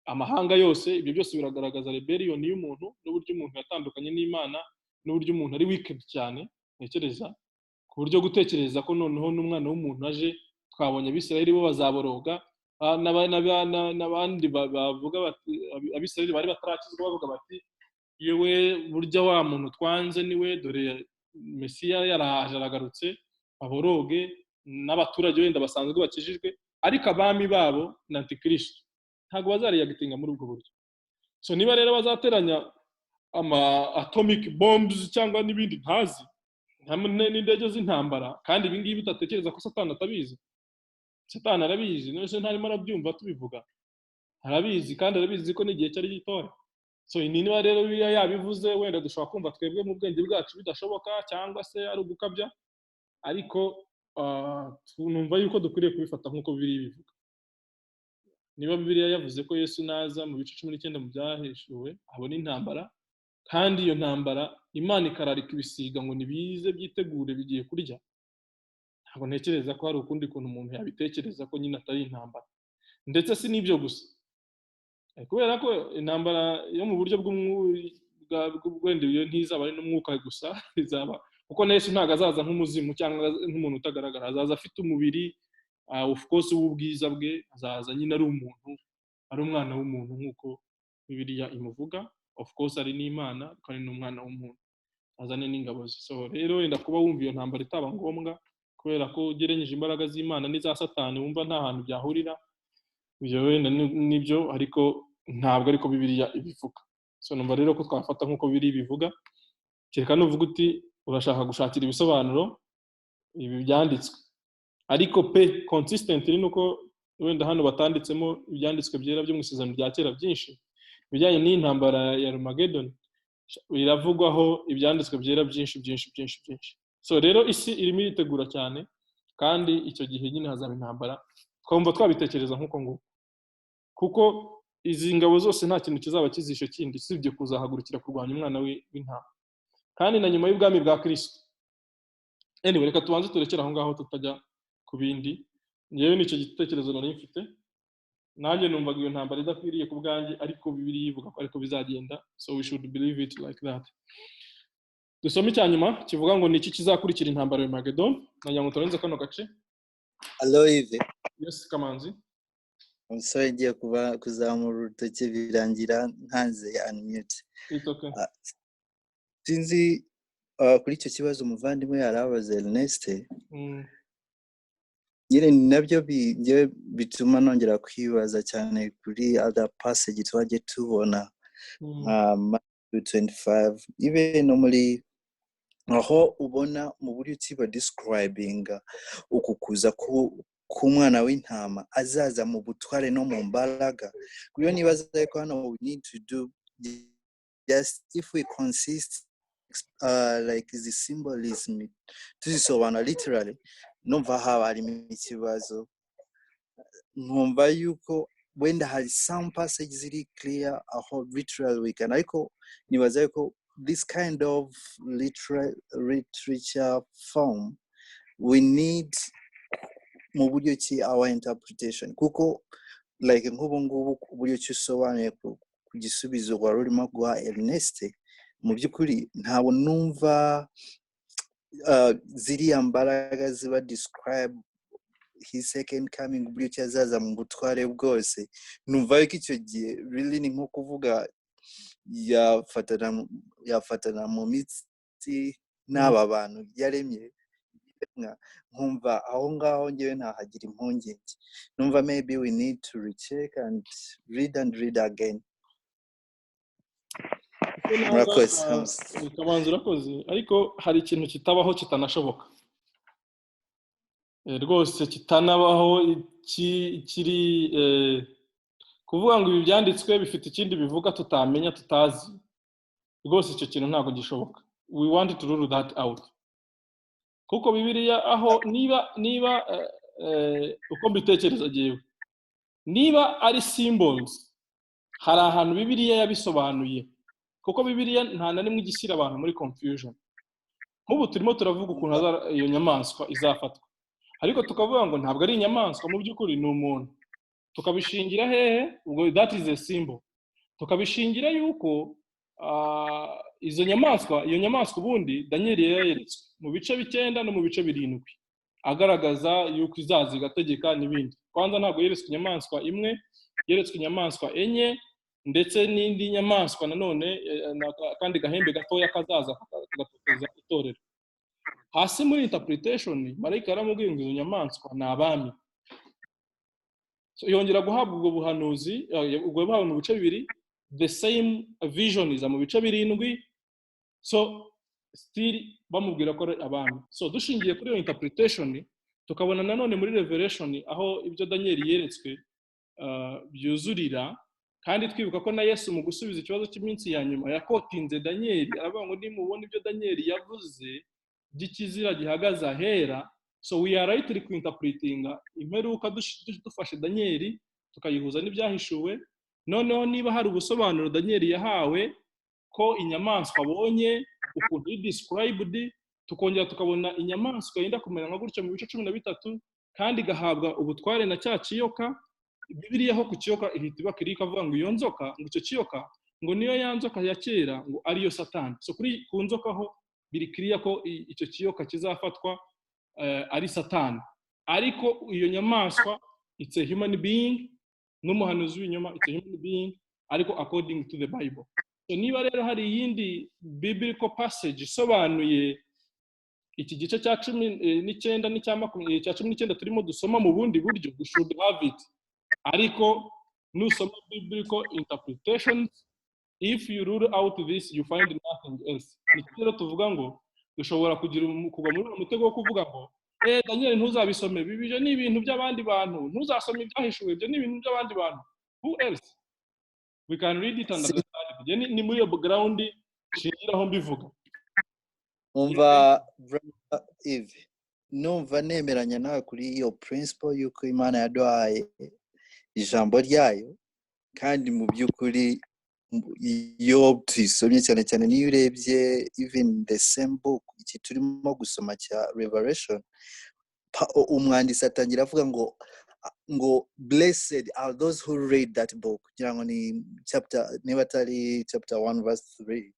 amahanga yose. Ibyo byose biragaragaza rebellion y'umuntu, n'uburyo umuntu yatandukanye n'Imana, n'uburyo umuntu ari wicked cyane. Ntekereza ku buryo gutekereza ko noneho n'umwana w'umuntu aje, twabonye Abisirayeli bo bazaboroga, n'abandi bavuga bati Abisirayeli bari batarakizwa bavuga bati yewe burya wa muntu twanze niwe, dore Mesiya yaraje aragarutse, aboroge n'abaturage wenda basanzwe bakijijwe, ariko abami babo na Antikristo ntabwo bazariyagitinga muri ubwo buryo. So niba rero bazateranya atomic bombs cyangwa n'ibindi ntazi, n'indege z'intambara, kandi ibi ngibi utatekereza ko Satani atabizi. Satani arabizi, none se ntarimo arabyumva tubivuga? Arabizi, kandi arabizi ko n'igihe cyari gitoya. So niba rero Bibiliya yabivuze, wenda dushobora kumva twebwe mu bwenge bwacu bidashoboka, cyangwa se ari ugukabya, ariko numva yuko dukwiriye kubifata nk'uko Bibiliya bivuga. Niba Bibiliya yavuze ko Yesu naza mu bice 19 mu byahishuwe abona intambara, kandi iyo ntambara Imana ikararika ibisiga ngo nibize byitegure bigiye kurya. Ntabwo ntekereza ko hari ukundi kuntu umuntu yabitekereza ko nyine atari intambara. Ndetse si n'ibyo gusa, kubera ko intambara yo mu buryo bw'ubwende ntizaba ari n'umwuka gusa, izaba kuko Yesu ntabwo azaza nk'umuzimu cyangwa nk'umuntu utagaragara, azaza afite umubiri of course w'ubwiza bwe, azaza nyine ari umuntu, ari umwana w'umuntu nk'uko Bibiliya imuvuga. Of course ari n'Imana ariko ari n'umwana w'umuntu, azane n'ingabo ze. So rero wenda kuba wumva iyo ntambara itaba ngombwa kubera ko ugereranyije imbaraga z'Imana n'iza Satani wumva nta hantu byahurira, ibyo wenda nibyo, ariko ntabwo ariko Bibiliya ibivuga. So numva rero ko twafata nk'uko Bibiliya bivuga, kereka nuvuga uti urashaka gushakira ibisobanuro ibi byanditswe, ariko pe consistently nuko wenda hano batanditsemo ibyanditswe byera byo mu isezerano rya kera byinshi bijyanye n'intambara ya Armageddon, biravugwaho ibyanditswe byera byinshi. So rero isi irimo iritegura cyane, kandi icyo gihe nyine hazaba intambara, twumva twabitekereza nk'uko nguko, kuko izi ngabo zose nta kintu kizaba kizishe kindi usibye kuzahagurukira kurwanya umwana w'intama, kandi na nyuma y'ubwami bwa Kristo. Anyway, reka tubanze turekere aho ngaho tutajya ku bindi. Ngewe nicyo gitekerezo nari mfite, nanjye numvaga iyo ntambara idakwiriye ku bwanjye, ariko Bibiliya ivuga ko ariko bizagenda, so we should believe it like that. Dusome icya nyuma kivuga ngo ni iki kizakurikira intambara ya Armageddon. Nagira ngo turenze kano gace. Hello Yves. Yes, Kamanzi. Umusore ngiye kuzamura urutoki birangira ntanze unmute. It's okay. Sinzi kuri icyo kibazo umuvandimwe yarabaze Ernest. Nyine nabyo bituma nongera kwibaza cyane kuri other passage twagiye tubona Matthew 25, even no muri aho ubona mu buryo kiba describing uku kuza k'umwana w'intama azaza mu butware no mu mbaraga. Kuyo nibaza ko hano we need to do just if we consist like the symbolism tuzisobanura literally, numva haba harimo ikibazo. Nkumva yuko wenda hari some passages ziri clear aho literally we can, ariko nibaza yuko this kind of literature form we need mu buryo ki our interpretation, kuko like nk'ubu ngubu uburyo ki usobanuye ku gisubizo wari urimo guha Ernest, mu by'ukuri ntabwo numva ziriya mbaraga ziba describe his second coming, uburyo ki azaza mu butware bwose. Numva yuko icyo gihe really ni nko kuvuga yafatana mu mitsi n'aba bantu yaremye, nkumva aho ngaho ngewe ntahagira impungenge. Numva maybe we need to recheck and read again. Kabanza urakoze, ariko hari ikintu kitabaho kitanashoboka rwose, kitanabaho kiri kuvuga ngo ibi byanditswe bifite ikindi bivuga tutamenya tutazi, rwose icyo kintu ntabwo gishoboka. We want to rule that out, kuko Bibiliya aho niba uko mbitekereza jewe, niba ari symbols, hari ahantu Bibiliya yabisobanuye, kuko Bibiliya nta na rimwe igishyira abantu muri confusion. Nk'ubu turimo turavuga ukuntu iyo nyamaswa izafatwa, ariko tukavuga ngo ntabwo ari inyamaswa, mu by'ukuri ni umuntu. Tukabishingira hehe? Ubwo that is a symbol. Tukabishingira yuko iyo nyamaswa ubundi Daniel yeretswe mu bice 9 no mu bice 7 agaragaza yuko izaza igategeka n'ibindi. Kwanza ntabwo yeretswe inyamaswa imwe, yeretswe inyamaswa enye, ndetse n'indi nyamaswa nanone kandi gahembe gatoya kazaza kagatoteza itorero. Hasi muri interpretation marayika yaramubwiye ngo izo nyamaswa ni abami. So yongera guhabwa ubwo buhanuzi, ubwo buhawe mu bice 2, the same vision iza mu bice 7, so still bamubwira ko ari abami. So dushingiye kuri iyo interpretation tukabona nanone muri Revelation aho ibyo Daniel yeretswe byuzurira, kandi twibuka ko na Yesu mu gusubiza ikibazo cy'iminsi ya nyuma yakotinze Daniel, aravuga ngo nimubona ibyo Daniel yavuze by'ikizira gihagaze ahera. So we are rightly interpreting imperuka dufashe Daniel tukayihuza n'ibyahishuwe. Noneho niba hari ubusobanuro Daniel yahawe ko inyamaswa abonye ukuntu yi described, tukongera tukabona inyamaswa yenda kumera nka gutyo mu bice 13 kandi gahabwa ubutware na cya kiyoka. Bibiliya ho ku kiyoka ihita ibakirika avuga ngo iyo nzoka, ngo icyo kiyoka ngo niyo yanzoka ya kera, ngo ariyo Satani. So kuri ku nzoka ho biri clear ko icyo kiyoka kizafatwa ari Satani, ariko iyo nyamaswa it's a human being, n'umuhanuzi w'inyuma it's a human being, ariko according to the Bible. So niba rero hari yindi biblical passage isobanuye iki gice cya 19 n'icya 19 turimo dusoma mu bundi buryo, we should have it. Ariko nusoma biblical interpretations, if you rule out this you find nothing else. Nikiro tuvuga ngo dushobora kugira kugwa muri umutego wo kuvuga ngo Daniel ntuzabisome, bibije ni ibintu by'abandi bantu, ntuzasome ibyahishuwe, ibyo ni ibintu by'abandi bantu. Who else? We can read it and understand. Ni muri yo background shingiraho mbivuga. Umva Eve, numva nemeranya nawe kuri iyo principle yuko Imana yaduhaye ijambo ryayo, kandi mu by'ukuri iyo tuyisomye cyane cyane niyo urebye even the same book iki turimo gusoma cya Revelation, umwanditsi atangira avuga ngo blessed are those who read that book, kugira ngo ni chapter niba tari chapter 1 verse 3.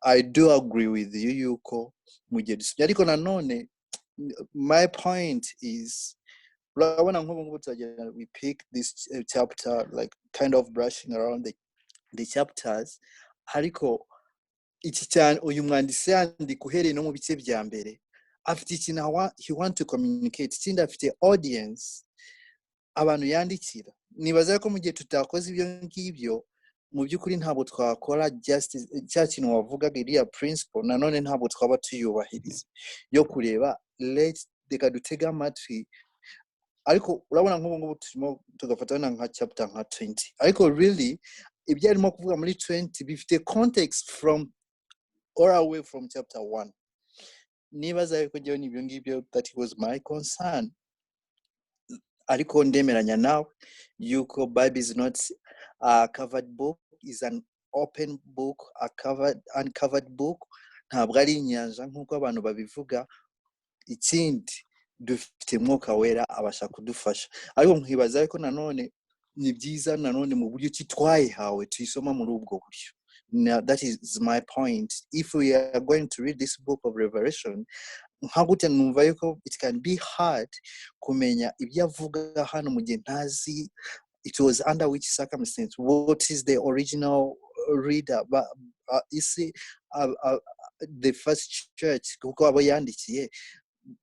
I do agree with you yuko mugiye dusomye, ariko nanone my point is urabona nk'ubu tuzagenda we pick this chapter like kind of brushing around the chapters, ariko iki cyane uyu mwanditsi yandika uhereye no mu bice bya mbere afite ikintu he want to communicate, ikindi afite audience abantu yandikira. Nibaza ko mu gihe tutakoze ibyo ngibyo mu by'ukuri ntabwo twakora justice cya kintu wavugaga iriya principle, nanone ntabwo twaba tuyubahiriza yo kureba reka dutega amatwi. Ariko urabona nk'ubu turimo tugafatana nka chapter nka 20, ariko really ibyo arimo kuvuga muri 20 bifite context from all away from chapter 1. Nibaza yuko njyewe n'ibyo ngibyo that was my concern, ariko ndemeranya nawe yuko Bible is not a covered book, is an open book, a uncovered book. Ntabwo ari inyanja nk'uko abantu babivuga. Ikindi dufite Mwuka Wera abasha kudufasha, ariko nkibaza ko nanone ni byiza nanone mu buryo twayihawe tuyisoma muri ubwo buryo. Now that is my point. If we are going to read this book of Revelation, nkagute numva yuko it can be hard kumenya ibyo avuga hano mu gihe ntazi it was under which circumstance, what is the original reader, but you see the first church kuko abo yandikiye,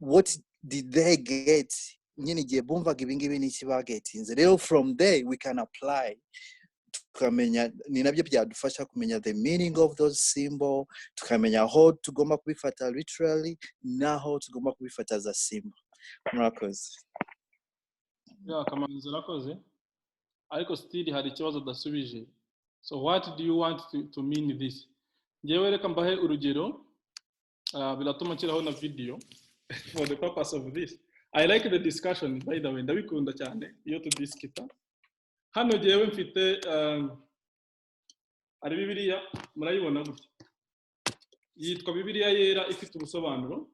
what did they get nyine gihe bumvaga ibingibi n'iki bagetinze. Rero from there we can apply, tukamenya ni nabyo byadufasha kumenya the meaning of those symbol, tukamenya aho tugomba kubifata literally naho tugomba kubifata as a symbol. Murakoze. Kamanzi rakoze, ariko still hari ikibazo dasubije. So what do you want to mean this? Ngewe reka mbahe urugero, biratuma nshyiraho na video for the purpose of this. I like the discussion, by the way, ndabikunda cyane iyo tudiskita. Hano ngewe mfite ari Bibiliya, murayibona gutya. Yitwa Bibiliya yera ifite ubusobanuro,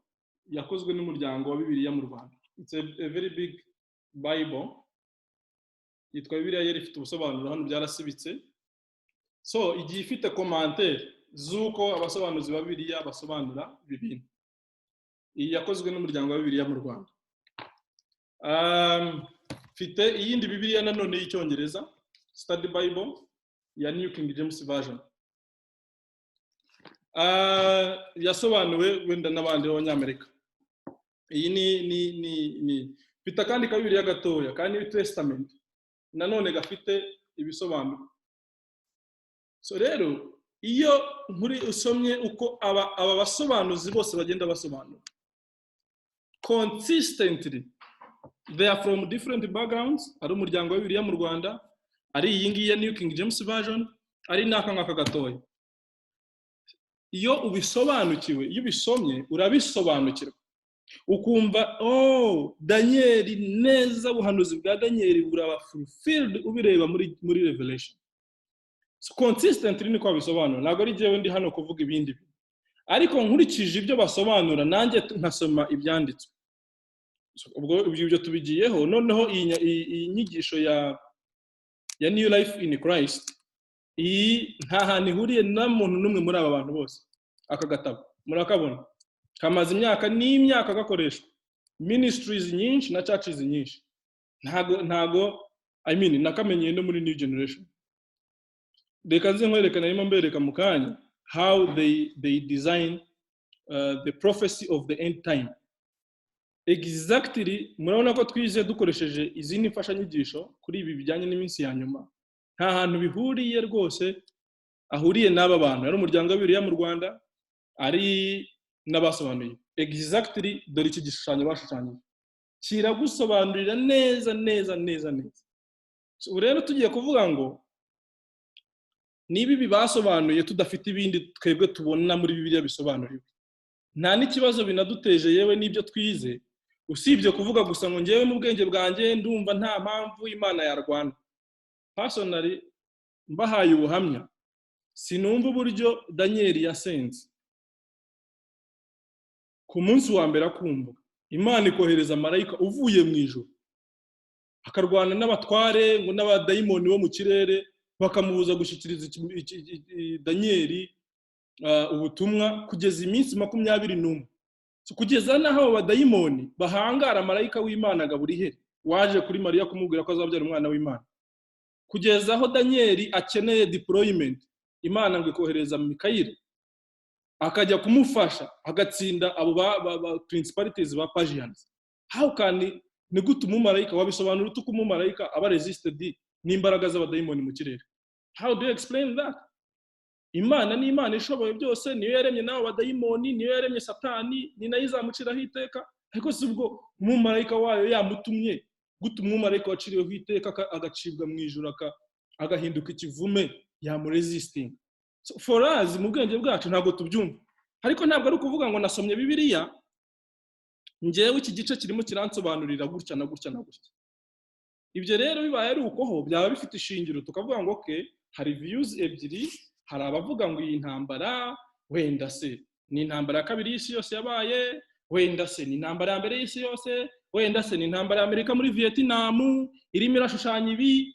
yakozwe n'umuryango wa Bibiliya mu Rwanda. It's a very big Bible. Yitwa Bibiliya yera ifite ubusobanuro, hano byarasibitse. So igiye ifite commentaire zuko abasobanuzi ba Bibiliya basobanura ibintu. Iyi yakozwe n'umuryango wa Bibiliya mu Rwanda. Fite iyindi Bibiliya nanone y'Icyongereza, Study Bible ya New King James Version. Yasobanuwe wenda n'abandi b'Abanyamerika. Iyi ni fite kandi ka Bibiliya gatoya kandi New Testament nanone gafite ibisobanuro. So rero iyo muri usomye uko aba basobanuzi bose bagenda basobanura consistently, they are from different backgrounds. Ari umuryango wa Bibiliya mu Rwanda, ari iyi ngiyi ya New King James Version, ari n'aka ngaka gatoya. Iyo ubisobanukiwe, iyo ubisomye urabisobanukirwa, ukumva Daniel neza, ubuhanuzi bwa Daniel buraba fulfilled ubireba muri Revelation. So consistently niko babisobanura, ntabwo ari jewe ndi hano kuvuga ibindi bintu, ariko nkurikije ibyo basobanura nanjye nkasoma ibyanditswe. Ubwo ibyo tubigiyeho, noneho iyi nyigisho ya New Life in Christ iyi nta hantu ihuriye na muntu n'umwe muri aba bantu bose. Aka gatabo murakabona kamaze imyaka n'imyaka gakoreshwa, ministries nyinshi na churches nyinshi, ntago I mean nakamenyeye no muri new generation. Reka nze nkwerekana irimo mbereka mu kanya how they design the prophecy of the end time. Exactly, murabona ko twize dukoresheje izindi mfashanyigisho kuri ibi bijyanye n'iminsi ya nyuma, nta hantu bihuriye rwose ahuriye n'aba bantu. Ari umuryango w'Bibiliya mu Rwanda, ari n'abasobanuye. Exactly, dore iki gishushanyo bashushanyije kiragusobanurira neza. So rero tugiye kuvuga ngo niba ibi basobanuye tudafite ibindi twebwe tubona muri Bibiliya bisobanuriwe, nta n'ikibazo binaduteje yewe n'ibyo twize, usibye kuvuga gusa ngo ngewe mu bwenge bwanjye ndumva nta mpamvu Imana yarwana. Personally mbahaye ubuhamya, sinumva uburyo Daniel yasenze ku munsi wa mbere akumva Imana ikohereza marayika uvuye mu ijuru akarwana n'abatware ngo n'abadayimoni bo mu kirere, bakamubuza gushyikiriza Daniel ubutumwa kugeza iminsi 21. Kugeza naho abo badayimoni bahangara marayika w'Imana Gaburiyeli waje kuri Mariya kumubwira ko azabyara umwana w'Imana, kugeza aho Daniel akeneye deployment, Imana ngo ikohereza Mikayeli akajya kumufasha agatsinda abo principalities ba Persians. How can ni gute umumarayika wabisobanura utuko umumarayika aba resisted n'imbaraga z'abadayimoni mu kirere? How do you explain that? Imana ni Imana ishoboye byose, niyo yaremye nawe badayimoni, niyo yaremye Satani, ni nayo izamuciraho iteka. Ariko si ubwo umumarayika wayo yamutumye gute umumarayika waciriweho iteka agacibwa mu ijuru agahinduka ikivume yamuresisting? So for us mu bwenge bwacu ntabwo tubyumva, ariko ntabwo ari ukuvuga ngo nasomye Bibiliya ngewe iki gice kirimo kiransobanurira gutya na gutya. Ibyo rero bibaye ari ukoho byaba bifite ishingiro, tukavuga ngo okay, hari views ebyiri. Hari abavuga ngo iyi ntambara wenda se ni intambara ya kabiri y'isi yose yabaye, wenda se ni intambara ya mbere y'isi yose, wenda se ni intambara ya Amerika muri Vietnam irimo irashushanya ibi.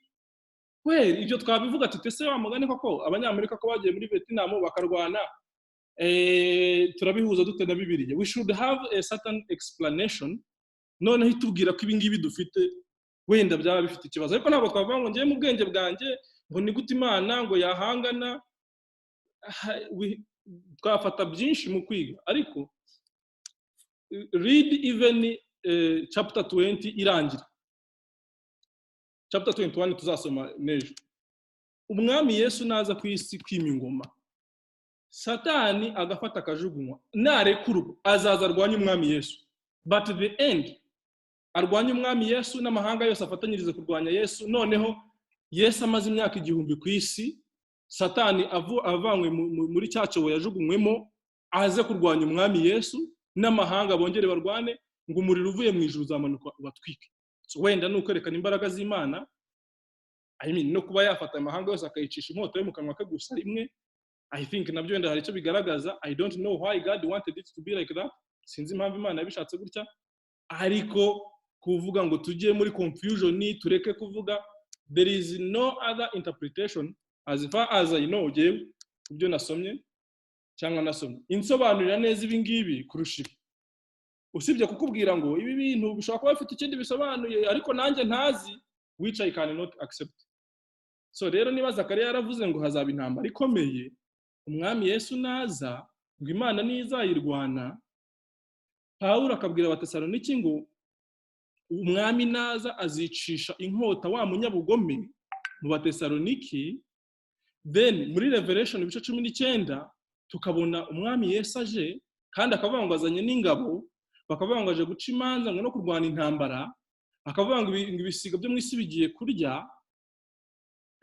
Ibyo twabivuga tuti se wa mugani koko abanyamerika ko bagiye muri Vietnam bakarwana, turabihuza dute na Bibiliya? We should have a certain explanation. Noneho itubwira ko ibi ngibi dufite wenda byaba bifite ikibazo, ariko ntabwo twavuga ngo ngiye mu bwenge bwanjye ngo ni gute Imana ngo yahangana. Twafata byinshi mu kwiga, ariko read even chapter 20 irangira, chapter 21 tuzasoma nejo. Umwami Yesu naza ku isi kwima ingoma, Satani agafata akajugunywa, narekurwa azaza arwanya umwami Yesu, but the end arwanya umwami Yesu n'amahanga yose afatanyirize kurwanya Yesu. Noneho Yesu amaze imyaka 1000 ku isi, Satani avanywe muri cyacobo yajugunywemo aze kurwanya umwami Yesu n'amahanga bongere barwane, ngo umuriro uvuye mu ijuru uzamanuka ubatwike. So wenda n'ukwerekana imbaraga z'Imana, I mean no kuba yafata amahanga yose akayicisha inkota yo mu kanwa ke gusa rimwe, I think nabyo wenda hari icyo bigaragaza. I don't know why God wanted it to be like that, sinzi impamvu Imana yabishatse gutya, ariko kuvuga ngo tujye muri confusion tureke kuvuga. There is no other interpretation as far as I know, jewe ibyo nasomye cyangwa nasomye insobanurira neza ibi ngibi kurusha ibi, usibye kukubwira ngo ibi bintu bishobora kuba bifite ikindi bisobanuye ariko nanjye ntazi, which I cannot accept. So rero niba Zakariya yaravuze ngo hazaba intambara ikomeye, umwami Yesu naza ngo Imana nizayirwana, Pawulo akabwira Abatesalonike ngo umwami naza azicisha inkota wa munyabugome mu Batesalonike. Then muri Revelation ibice 19 tukabona umwami Yesu aje kandi akavuga ngo azanye n'ingabo, bakavuga ngo aje guca imanza ngo no kurwana intambara, akavuga ngo ibisiga byo mu isi bigiye kurya.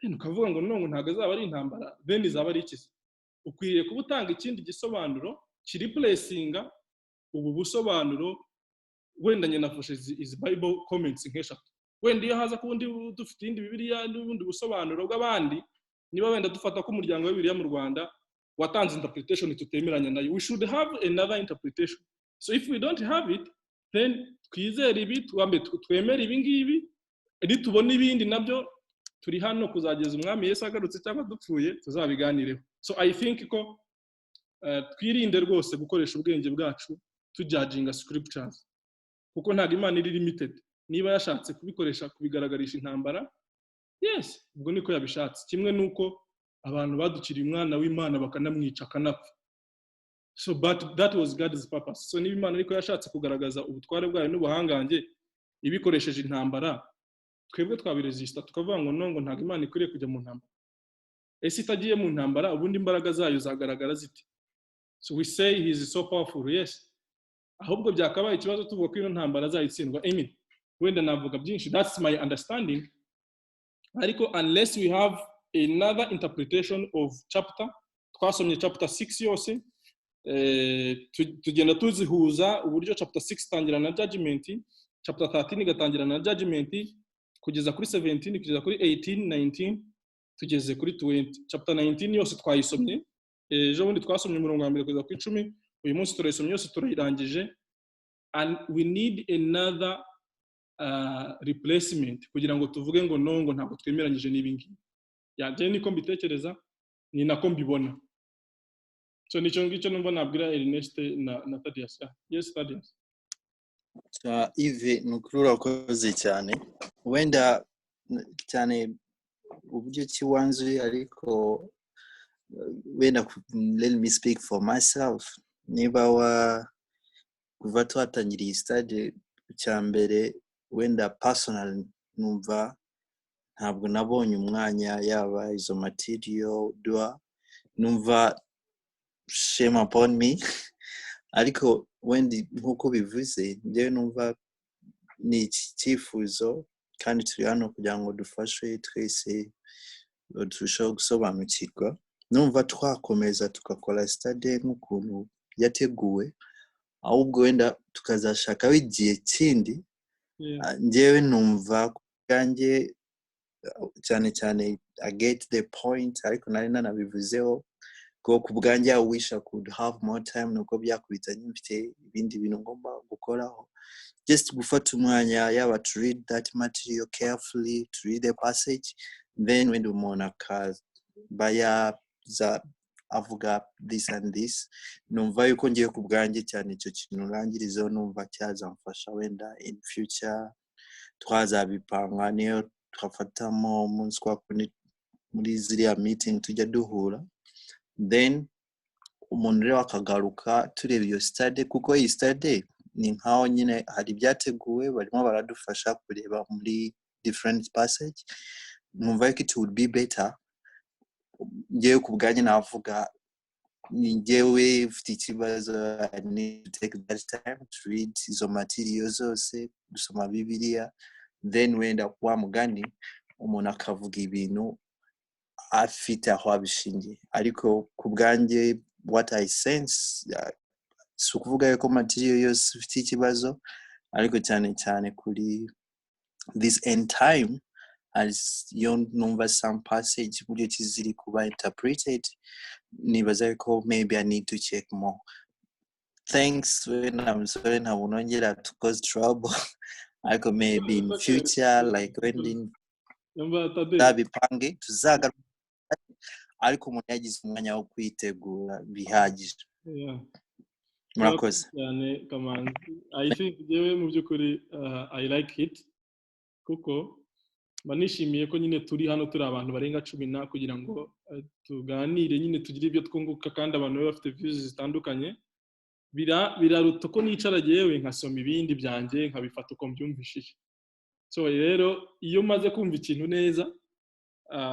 Then ukavuga ngo none ntago azaba ari intambara, then izaba ari iki? Ukwiriye kubutanga ikindi gisobanuro kiri placinga ubu busobanuro. Wenda nyine nafashe izi Bible comments nk'eshatu, wenda iyo haza kundi dufite indi Bibiliya n'ubundi busobanuro bw'abandi niba wenda dufata ko umuryango wa Bibiliya mu Rwanda watanze interpretation tutemeranya nayo, we should have another interpretation. So if we don't have it, then twizere ibi twemere ibi ngibi, tubona ibindi nabyo turi hano kuzageza umwami Yesu agarutse cyangwa dupfuye tuzabiganireho. So I think ko twirinde rwose gukoresha ubwenge bwacu tujudginga scriptures, kuko ntabwo Imana iri limited. Niba yashatse kubikoresha kubigaragarisha intambara, yes, ubwo niko yabishatse. Kimwe nuko abantu badukiriye umwana w'Imana bakanamwica akanapfa. So but that was God's purpose. So niba Imana ariko yashatse kugaragaza ubutware bwayo n'ubuhangange ibikoresheje intambara, twebwe twabiresista tukavuga ngo no, ngo ntabwo Imana ikwiriye kujya mu ntambara. Ese itagiye mu ntambara ubundi imbaraga zayo zagaragara ziti? So we say he is so powerful, yes. Ahubwo byakabaye ikibazo tuvuga ko ino ntambara zayitsindwa. Amen. Wenda navuga byinshi, that's my understanding. Ariko unless we have another interpretation of chapter, twasomye chapter 6 yose, tugenda tuzihuza uburyo chapter 6 tangira na judgment, chapter 13 igatangira na judgment, kugeza kuri 17, kugeza kuri 18, 19, tugeze kuri 20. Chapter 19 yose twayisomye, ejo bundi twasomye umurongo wa mbere kugeza kuri 10, uyu munsi turayisomye yose turayirangije, and we need another replacement kugira ngo tuvuge ngo no, ngo ntabwo twemeranyije n'ibingi. Yaje niko mbitekereza, ni nako mbibona. So nicyo ngicyo numva nabwira Ernest na Thaddeus. Yes, Thaddeus. Ive nukuri urakoze cyane, wenda cyane uburyo kiwanzuye, ariko wenda let me speak for myself. Niba kuva twatangiriye study cya mbere, wenda personal numva ntabwo nabonye umwanya yaba izo material dua, numva shame upon me. Ariko wendi nkuko bivuze, njyewe numva ni icyifuzo kandi turi hano kugira ngo dufashe twese turushaho gusobanukirwa. Numva twakomeza tukakora study nk'ukuntu yateguwe, ahubwo wenda tukazashakaho igihe kindi. Njyewe numva kanjye cyane cyane I get the point, ariko nari nanabivuzeho ko kubwanjye I wish I could have more time, nuko byakubitanye mfite ibindi bintu ngomba gukoraho. Just gufata umwanya yaba to read that material carefully, to read the passage, then when umuntu akaba avuga this and this, numva yuko ngiye kubwanjye cyane icyo kintu urangirizeho, numva cyazamfasha wenda in future twazabipanga, niyo twafatamo umunsi muri ziriya meeting tujya duhura, then umuntu rero akagaruka tureba iyo study, kuko iyi study ni nkaho nyine hari ibyateguwe barimo baradufasha kureba muri different passage. Numva yuko it would be better, ngewe kubwanjye navuga ngewe ufite ikibazo, I need to take that time to read izo material zose, gusoma Bibiliya, then wenda wa mugani umuntu akavuga ibintu afite aho abishingiye. Ariko kubwanjye what I sense, si ukuvuga yuko material yose ufite ikibazo, ariko cyane cyane kuri this end time, as you numva some passage buryo kiziri kuba interpreted, nibaza yuko maybe I need to check more. Thanks, when I'm sorry ntabunongera to cause trouble. Ariko maybe in future, like when tabipange tuzagaruka, ariko umuntu yagize umwanya wo kwitegura bihagije. Murakoze cyane Kamanzi. I think jewe mu byukuri I like it, kuko banishimiye ko nyine turi hano turi abantu barenga 10 kugira ngo tuganire, nyine tugire ibyo twunguka, kandi abantu bafite views zitandukanye. Biraruta ko nicara jewe nkasoma ibindi byanjye nkabifata uko mbyumvishije. So rero iyo maze kumva ikintu neza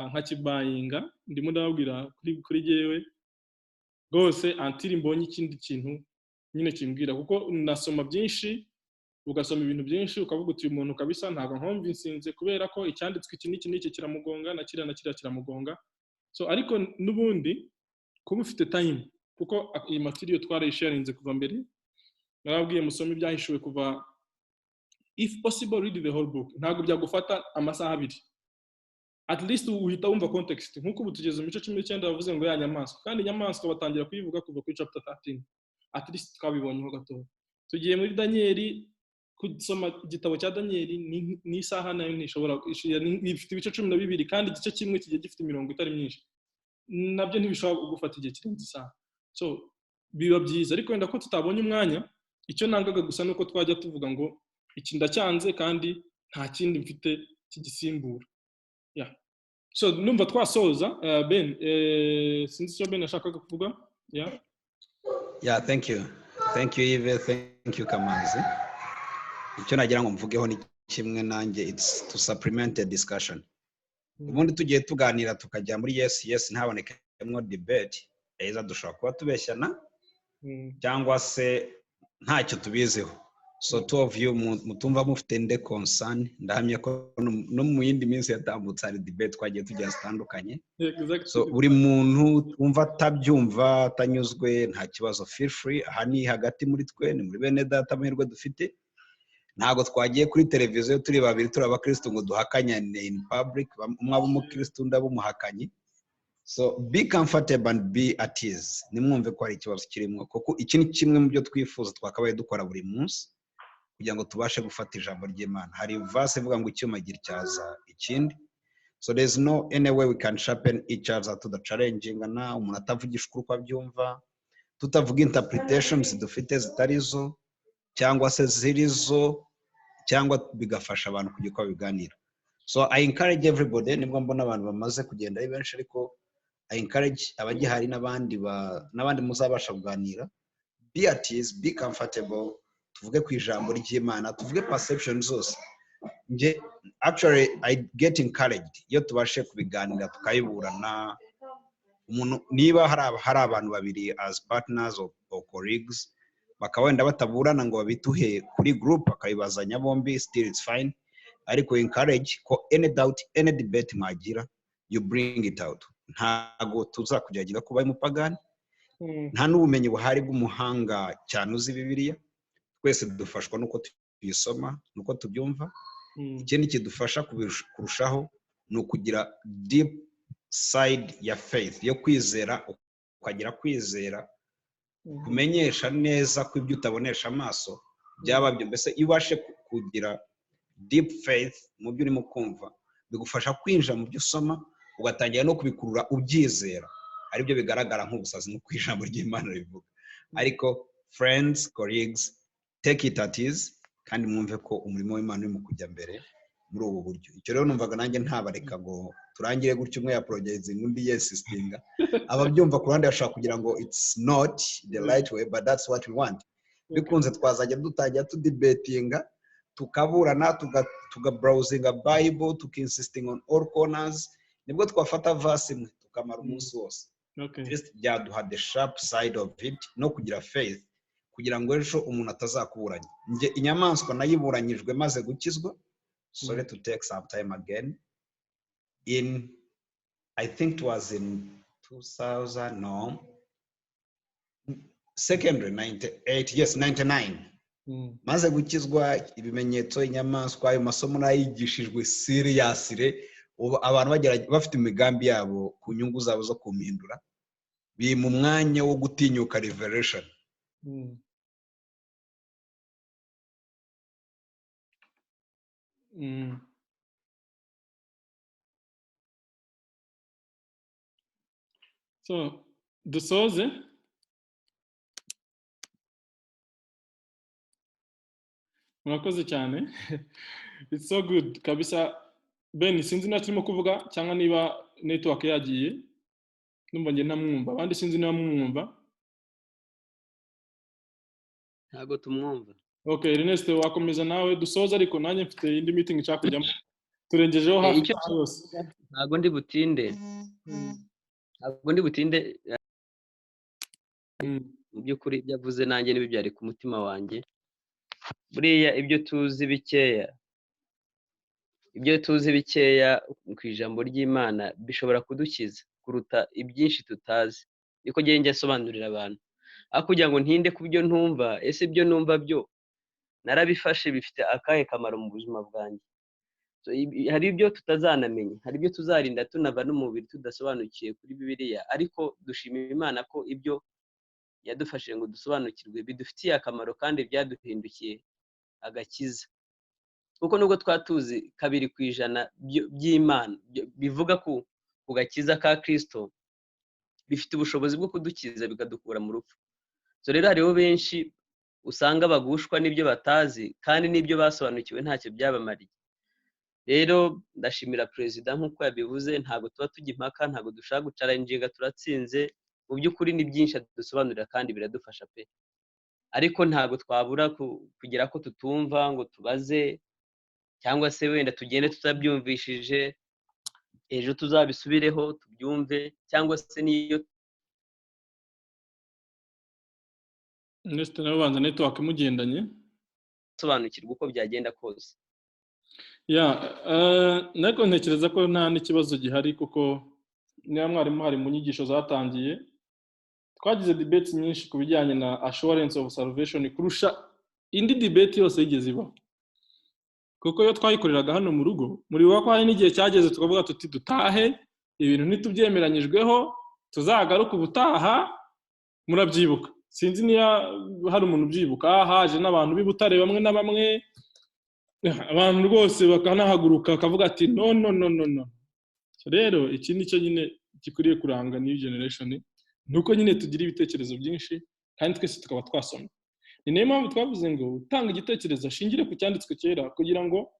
nkakibayinga, ndimo ndababwira kuri jewe rwose antiri mbonye ikindi kintu nyine kimbwira, kuko nasoma byinshi, ugasoma ibintu byinshi ukavuga uti uyu muntu kabisa ntabwo nkomvinsinze kubera ko icyanditswe iki n'iki kiramugonga na kiriya kiramugonga. So ariko n'ubundi kuba ufite time, kuko iyi material twarayisharinze kuva mbere, narabwiye musome ibyahishuwe kuva, if possible read the whole book. Ntabwo byagufata amasaha 2, at least uhita wumva context nkuko ubu tugeze mu mico 19 bavuze ngo ya nyamaswa kandi inyamaswa batangira kuyivuga kuva kuri chapter 13 at least twabibonyeho gato. Tugiye muri Danieli kusoma igitabo cya Danieli ni isaha nayo ntishobora ifite ibice 12 kandi igice kimwe kigiye gifite imirongo itari myinshi, nabyo ntibishobora gufata igihe kirenze isaha. So biba byiza, ariko wenda ko tutabonye umwanya, icyo nangaga gusa nuko twajya tuvuga ngo iki ndacyanze kandi nta kindi mfite kigisimbura. Yeah. So numva twasoza Ben, sinzi icyo Ben ashakaga kuvuga. Yeah, thank you Yves, thank you Kamanzi. Icyo nagira ngo mvugeho ni kimwe nanjye, it's to supplement the discussion. Ubundi tugiye tuganira tukajya muri yes ntabonekemo debate, eza dushobora kuba tubeshyana cyangwa se ntacyo tubizeho. So two of you mutumva mufite nde concern, ndahamye ko no mu yindi minsi yatambutse hari debate twagiye tujya zitandukanye. So buri muntu wumva atabyumva atanyuzwe nta kibazo, feel free. Aha ni hagati muri twe, ni muri bene data amahirwe dufite. Ntago twagiye kuri televiziyo turi babiri turi abakristo ngo duhakanyane in public, umwe ab'umukristo undi ab'umuhakanyi. So be comfortable and be at ease. Nimwumve ko hari ikibazo kirimo, kuko iki ni kimwe mu byo twifuza twakabaye dukora buri munsi kugira ngo tubashe gufata ijambo ry'Imana. Hari verse ivuga ngo icyuma girtyaza ikindi. So there's no any way we can sharpen each other to the challenging. Na umuntu atavugisha uko abyumva, tutavuga interpretations dufite zitarizo cyangwa se zirizo, cyangwa bigafasha abantu kujya uko biganira. So I encourage everybody, nibwo mbona abantu bamaze kugenda ari benshi, ariko I encourage abagihari n'abandi muzabasha kuganira, be at ease, be comfortable, tuvuge ku ijambo ry'Imana, tuvuge perception zose. Nje actually I get encouraged iyo tubashe kubiganira tukayiburana. Umuntu niba hari abantu babiri as partners or colleagues bakaba wenda bataburana ngo babituhe kuri group akayibazanya bombi, still it's fine. Ariko encourage ko any doubt, any debate mwagira, you bring it out. Ntago tuzakujagira kuba umupagani, nta n'ubumenyi buhari bw'umuhanga cyane uzi Bibiliya. Twese dufashwa nuko tuyisoma, nuko tubyumva. Ikindi kidufasha kurushaho ni ukugira deep side ya faith, yo kwizera, ukagira kwizera kumenyesha neza ko ibyo utabonesha amaso byaba byo. Mbese ibashe kugira deep faith mu byo urimo kumva, bigufasha kwinjira mu byo usoma, ugatangira no kubikurura ubyizera, ari byo bigaragara nk'ubusazi no kwijambo ry'Imana rivuga. Ariko friends, colleagues, take it at ease, kandi mwumve ko umurimo w'Imana uri mu kujya mbere muri ubu buryo. Icyo rero numvaga nanjye ntabareka ngo turangire gutyo umwe ya projecting undi yesistinga. Ababyumva ku ruhande bashaka kugira ngo it's not the right way, but that's what we want. Bikunze twazajya dutajya tudebatinga, tukaburana, tugabrowsing a Bible, tukinsisting on all corners, nibwo twafata verse imwe tukamara umunsi wose. Just byaduha the sharp side of it, no kugira faith kugira ngo ejo umuntu atazakuburanya. Nje inyamaswa nayiburanyijwe maze gukizwa. Sorry to take some time again. I think it was in 2000, no, secondary 98, yes 99. Maze gukizwa ibimenyetso inyamaswa, ayo masomo nayigishijwe seriously. Abantu bafite imigambi yabo ku nyungu zabo zo kumpindura, bi mu mwanya wo gutinyuka revelation. So dusoze. Murakoze cyane. It's so good kabisa. Ben, sinzi na turimo kuvuga cyangwa niba network yagiye, numva nge ntamwumva, abandi sinzi niba mwumva. Ntago tumwumva. Okay, Ernest wakomeza nawe dusoza, ariko nanjye mfite indi meeting nshaka kujyamo. Turengejeho hafi yose. Ntago ndi butinde. Ntago ndi butinde. Mu by'ukuri byavuze nanjye nibibyari ku mutima wanjye. Buriya ibyo tuzi bikeya ku ijambo ry'Imana bishobora kudukiza kuruta ibyinshi tutazi. Niko ngiye asobanurira abantu. Aho kugira ngo ntinde ku byo ntumva, ese ibyo numva byo narabifashe bifite akahe kamaro mu buzima bwanjye. hari ibyo tutazanamenya, hari ibyo tuzarinda tunava n'umubiri tudasobanukiye kuri Bibiliya, ariko dushimira Imana ko ibyo yadufashije ngo dusobanukirwe bidufitiye akamaro kandi byaduhindukiye agakiza. Kuko nubwo twatuzi 2% by'Imana bivuga ku gakiza ka Kristo, bifite ubushobozi bwo kudukiza bikadukura mu rupfu. So rero hariho benshi usanga bagushwa n'ibyo batazi kandi n'ibyo basobanukiwe ntacyo byabamariye. Rero ndashimira perezida nk'uko yabivuze, ntabwo tuba tujya impaka, ntabwo dushaka gucaranginga, turatsinze. Mu by'ukuri ni byinshi dusobanurira kandi biradufasha pe, ariko ntabwo twabura kugira ko tutumva ngo tubaze, cyangwa se wenda tugende tutabyumvishije, ejo tuzabisubireho tubyumve, cyangwa se niyo Neste nawe banza network mugendanye sobanukirwa uko byagenda kose. Nako ntekereza ko nta n'ikibazo gihari, kuko niba mwarimu hari mu nyigisho zatangiye twagize debate nyinshi ku bijyanye na assurance of salvation kurusha indi debate yose yigeze ibaho, kuko iyo twayikoreraga hano mu rugo muri ko hari n'igihe cyageze tukavuga tuti dutahe ibintu ntitubyemeranyijweho, tuzagaruka ubutaha. Murabyibuka, sinzi niya hari umuntu ubyibuka, haje n'abantu b'Ibutare bamwe na bamwe, abantu rwose bakanahaguruka akavuga ati no. Rero iki nicyo nyine gikwiriye kuranga new generation, nuko nyine tugira ibitekerezo byinshi kandi twese tukaba twasoma. Ni nayo mpamvu twavuze ngo utanga igitekerezo ashingire ku cyanditswe kera, kugira ngo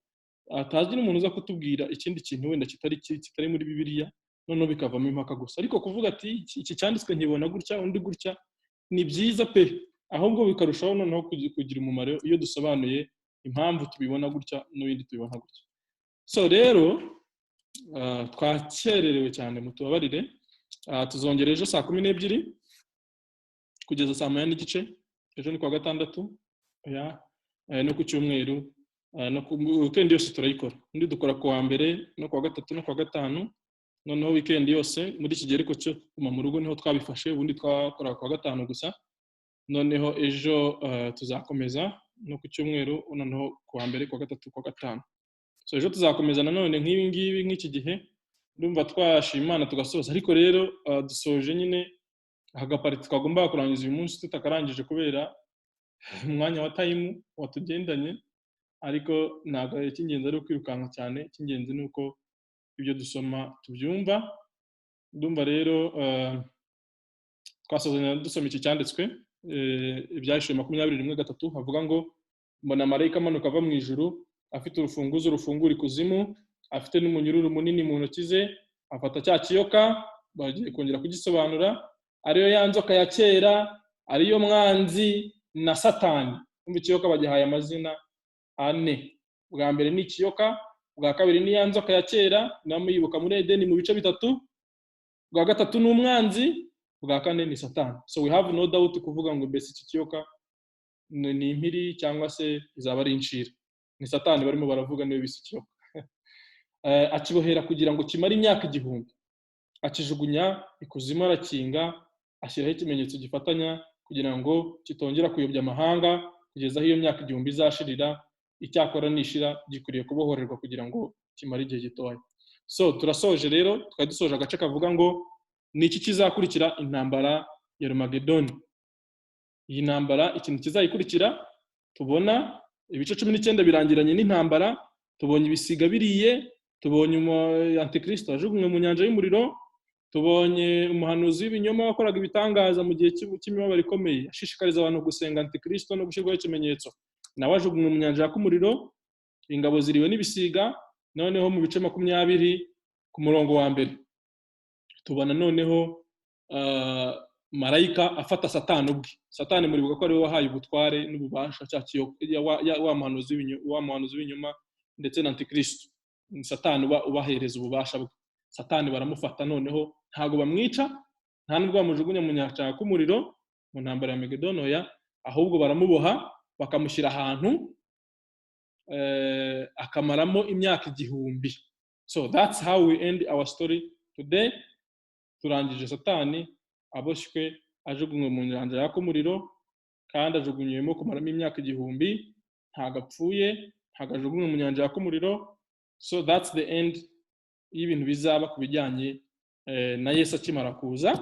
atazi n'umuntu uza kutubwira ikindi kintu wenda kitari muri Bibiliya, noneho bikavamo impaka gusa. Ariko kuvuga ati iki cyanditswe nkibona gutya, undi gutya, ni byiza pe, ahubwo bikarushaho noneho kugira umumaro iyo dusobanuye impamvu tubibona gutya n'ibindi tubibona gutya. So rero twakererewe cyane, mutubabarire. Tuzongera ejo saa 12 kugeza saa 9:30. Ejo ni kwa gatandatu, no ku cyumweru, no ku weekend yose turayikora. Undi dukora ku wa mbere no ku wa gatatu no ku wa gatanu, noneho weekend yose muri iki gihe ariko cyo kuma mu rugo niho twabifashe, ubundi twakora ku wa gatanu gusa. Noneho ejo tuzakomeza no ku cyumweru, noneho ku wa mbere, ku wa gatatu, ku wa gatanu. So ejo tuzakomeza nanone nk'ibi ngibi nk'iki gihe, ndumva twashima Imana tugasoza. Ariko rero dusoje nyine agapariti twagomba kurangiza uyu munsi tutakarangije kubera umwanya wa time watugendanye, ariko ntabwo icy'ingenzi ari ukwirukanka cyane. Icy'ingenzi ni uko ibyo dusoma tubyumva. Ndumva rero twasozanya dusoma iki cyanditswe, Ibyahishuriwe 21:3 havuga ngo mbona marayika amanuka ava mu ijuru afite urufunguzo rufungura ikuzimu, afite n'umunyururu munini mu ntoki ze, afata cya kiyoka, bagiye kongera kugisobanura, ariyo ya nzoka ya kera, ariyo mwanzi na Satani. Umva ikiyoka bagihaye amazina 4. Bwa mbere ni ikiyoka, bwa kabiri ni ya nzoka ya kera, namuyibuka muri Edeni mu bice 3, bwa gatatu ni umwanzi, bwa kane ni Satani. So we have no doubt kuvuga ngo mbese iki kiyoka ni impiri cyangwa se izaba ari inshira. Ni Satani barimo baravuga niwe bise ikiyoka. Akibohera kugira ngo kimare imyaka 1000, akijugunya ikuzimu, arakinga, ashyiraho ikimenyetso gifatanya kugira ngo kitongera kuyobya amahanga kugeza aho iyo myaka 1000 izashirira. Icyakora nishira gikwiriye kubohorerwa kugira ngo kimare igihe gitoya. So turasoje rero, twari dusoje agace kavuga ngo ni iki kizakurikira intambara ya Armageddon. Iyi ntambara ikintu kizayikurikira, tubona ibice 19 birangiranye n'intambara, tubonye ibisiga biriye, tubonye Antikristo ajugunywe mu nyanja y'umuriro, tubonye umuhanuzi w'ibinyoma wakoraga ibitangaza mu gihe cy'imibabaro ikomeye ashishikariza abantu gusenga Antikristo no gushyirwaho ikimenyetso, nawe ajugunywe mu nyanja y'umuriro, ingabo ziriwe n'ibisiga. Noneho mu bice 20 ku murongo wa mbere tubona noneho marayika afata Satani ubwe. Satani muribuka ko ari we wahaye ubutware n'ububasha wa muhanuzi w'ibinyoma ndetse na Antikristo. Ni Satani ubahereza ububasha bwe. Satani baramufata, noneho ntago bamwica, nta nubwo bamujugunya mu nyanja y'umuriro mu ntambara ya Armageddon, ahubwo baramuboha bakamushyira ahantu akamaramo imyaka 1000. So that's how we end our story today. Turangije Satani aboshywe, ajugunywe mu nyanja y'umuriro, kandi ajugunywemo kumaramo imyaka 1000. Ntago apfuye, ntago ajugunywe mu nyanja y'umuriro. So that's the end y'ibintu bizaba ku bijyanye na Yesu akimara kuza.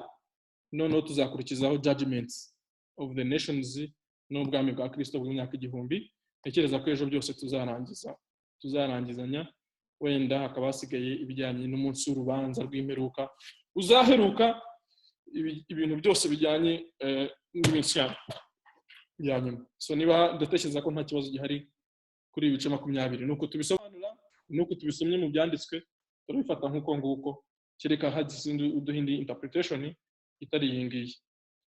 Noneho tuzakurikizaho judgments of the nations n'ubwami bwa Kristo bw'imyaka 1000. Tekereza ko ejo byose tuzarangizanya, wenda hakaba hasigaye ibijyanye n'umunsi w'urubanza rw'imperuka uzaheruka ibintu byose bijyanye n'iminsi ya nyuma. So niba ndatekereza ko nta kibazo gihari kuri ibice 20, nuko tubisobanura, nuko tubisomye mu byanditswe, turabifata nk'uko nguko, kereka hadizindi uduhindi interpretation itari iyi ngiyi.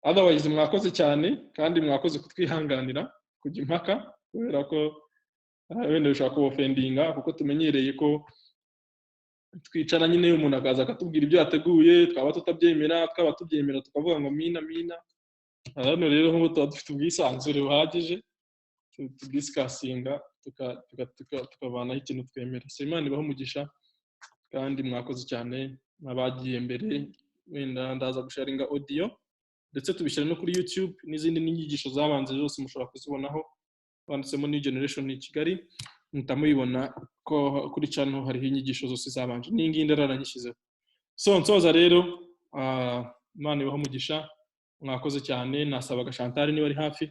Otherwise mwakoze cyane kandi mwakoze kutwihanganira kujya impaka, kubera ko wenda bishaka kubofendinga, kuko tumenyereye ko twicara nyine umuntu akaza akatubwira ibyo yateguye, twaba tutabyemera, twaba tubyemera tukavuga ngo mina. Hano rero nk'ubu tuba dufite ubwisanzure buhagije tudisikasinga tukavanaho ikintu twemera. So Imana ibaho umugisha kandi mwakoze cyane n'abagiye mbere. Wenda ndaza gusharinga audio ndetse tubishyira no kuri YouTube, n'izindi n'inyigisho zabanje zose mushobora kuzibonaho banditsemo New Generation i Kigali, mutamubibona ko kuri channel hariho inyigisho zose zabanje n'ingi ndararanyishyizeho. So nsoza rero Imana ibaho umugisha, mwakoze cyane. Nasabaga Chantal niba ari hafi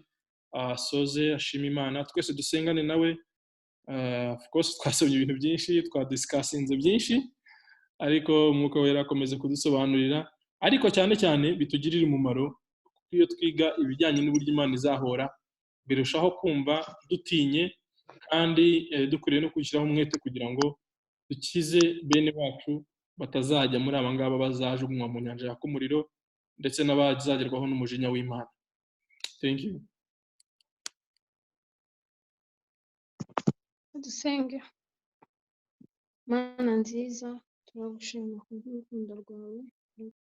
soze ashima Imana, twese dusengane nawe. Of course twasomye ibintu byinshi, twadiscussinze byinshi, ariko umwuka wera akomeze kudusobanurira, ariko cyane cyane bitugirira umumaro iyo twiga ibijyanye n'uburyo Imana izahora, birushaho kumva dutinye kandi dukwiriye no kwishyiraho umwete kugira ngo dukize bene wacu batazajya muri aba ngaba bazajugunywa mu nyanja yaka umuriro, ndetse n'abazagerwaho n'umujinya w'Imana. Thank you. Dusenge. Mana nziza, turagushima kubw'urukundo rwawe.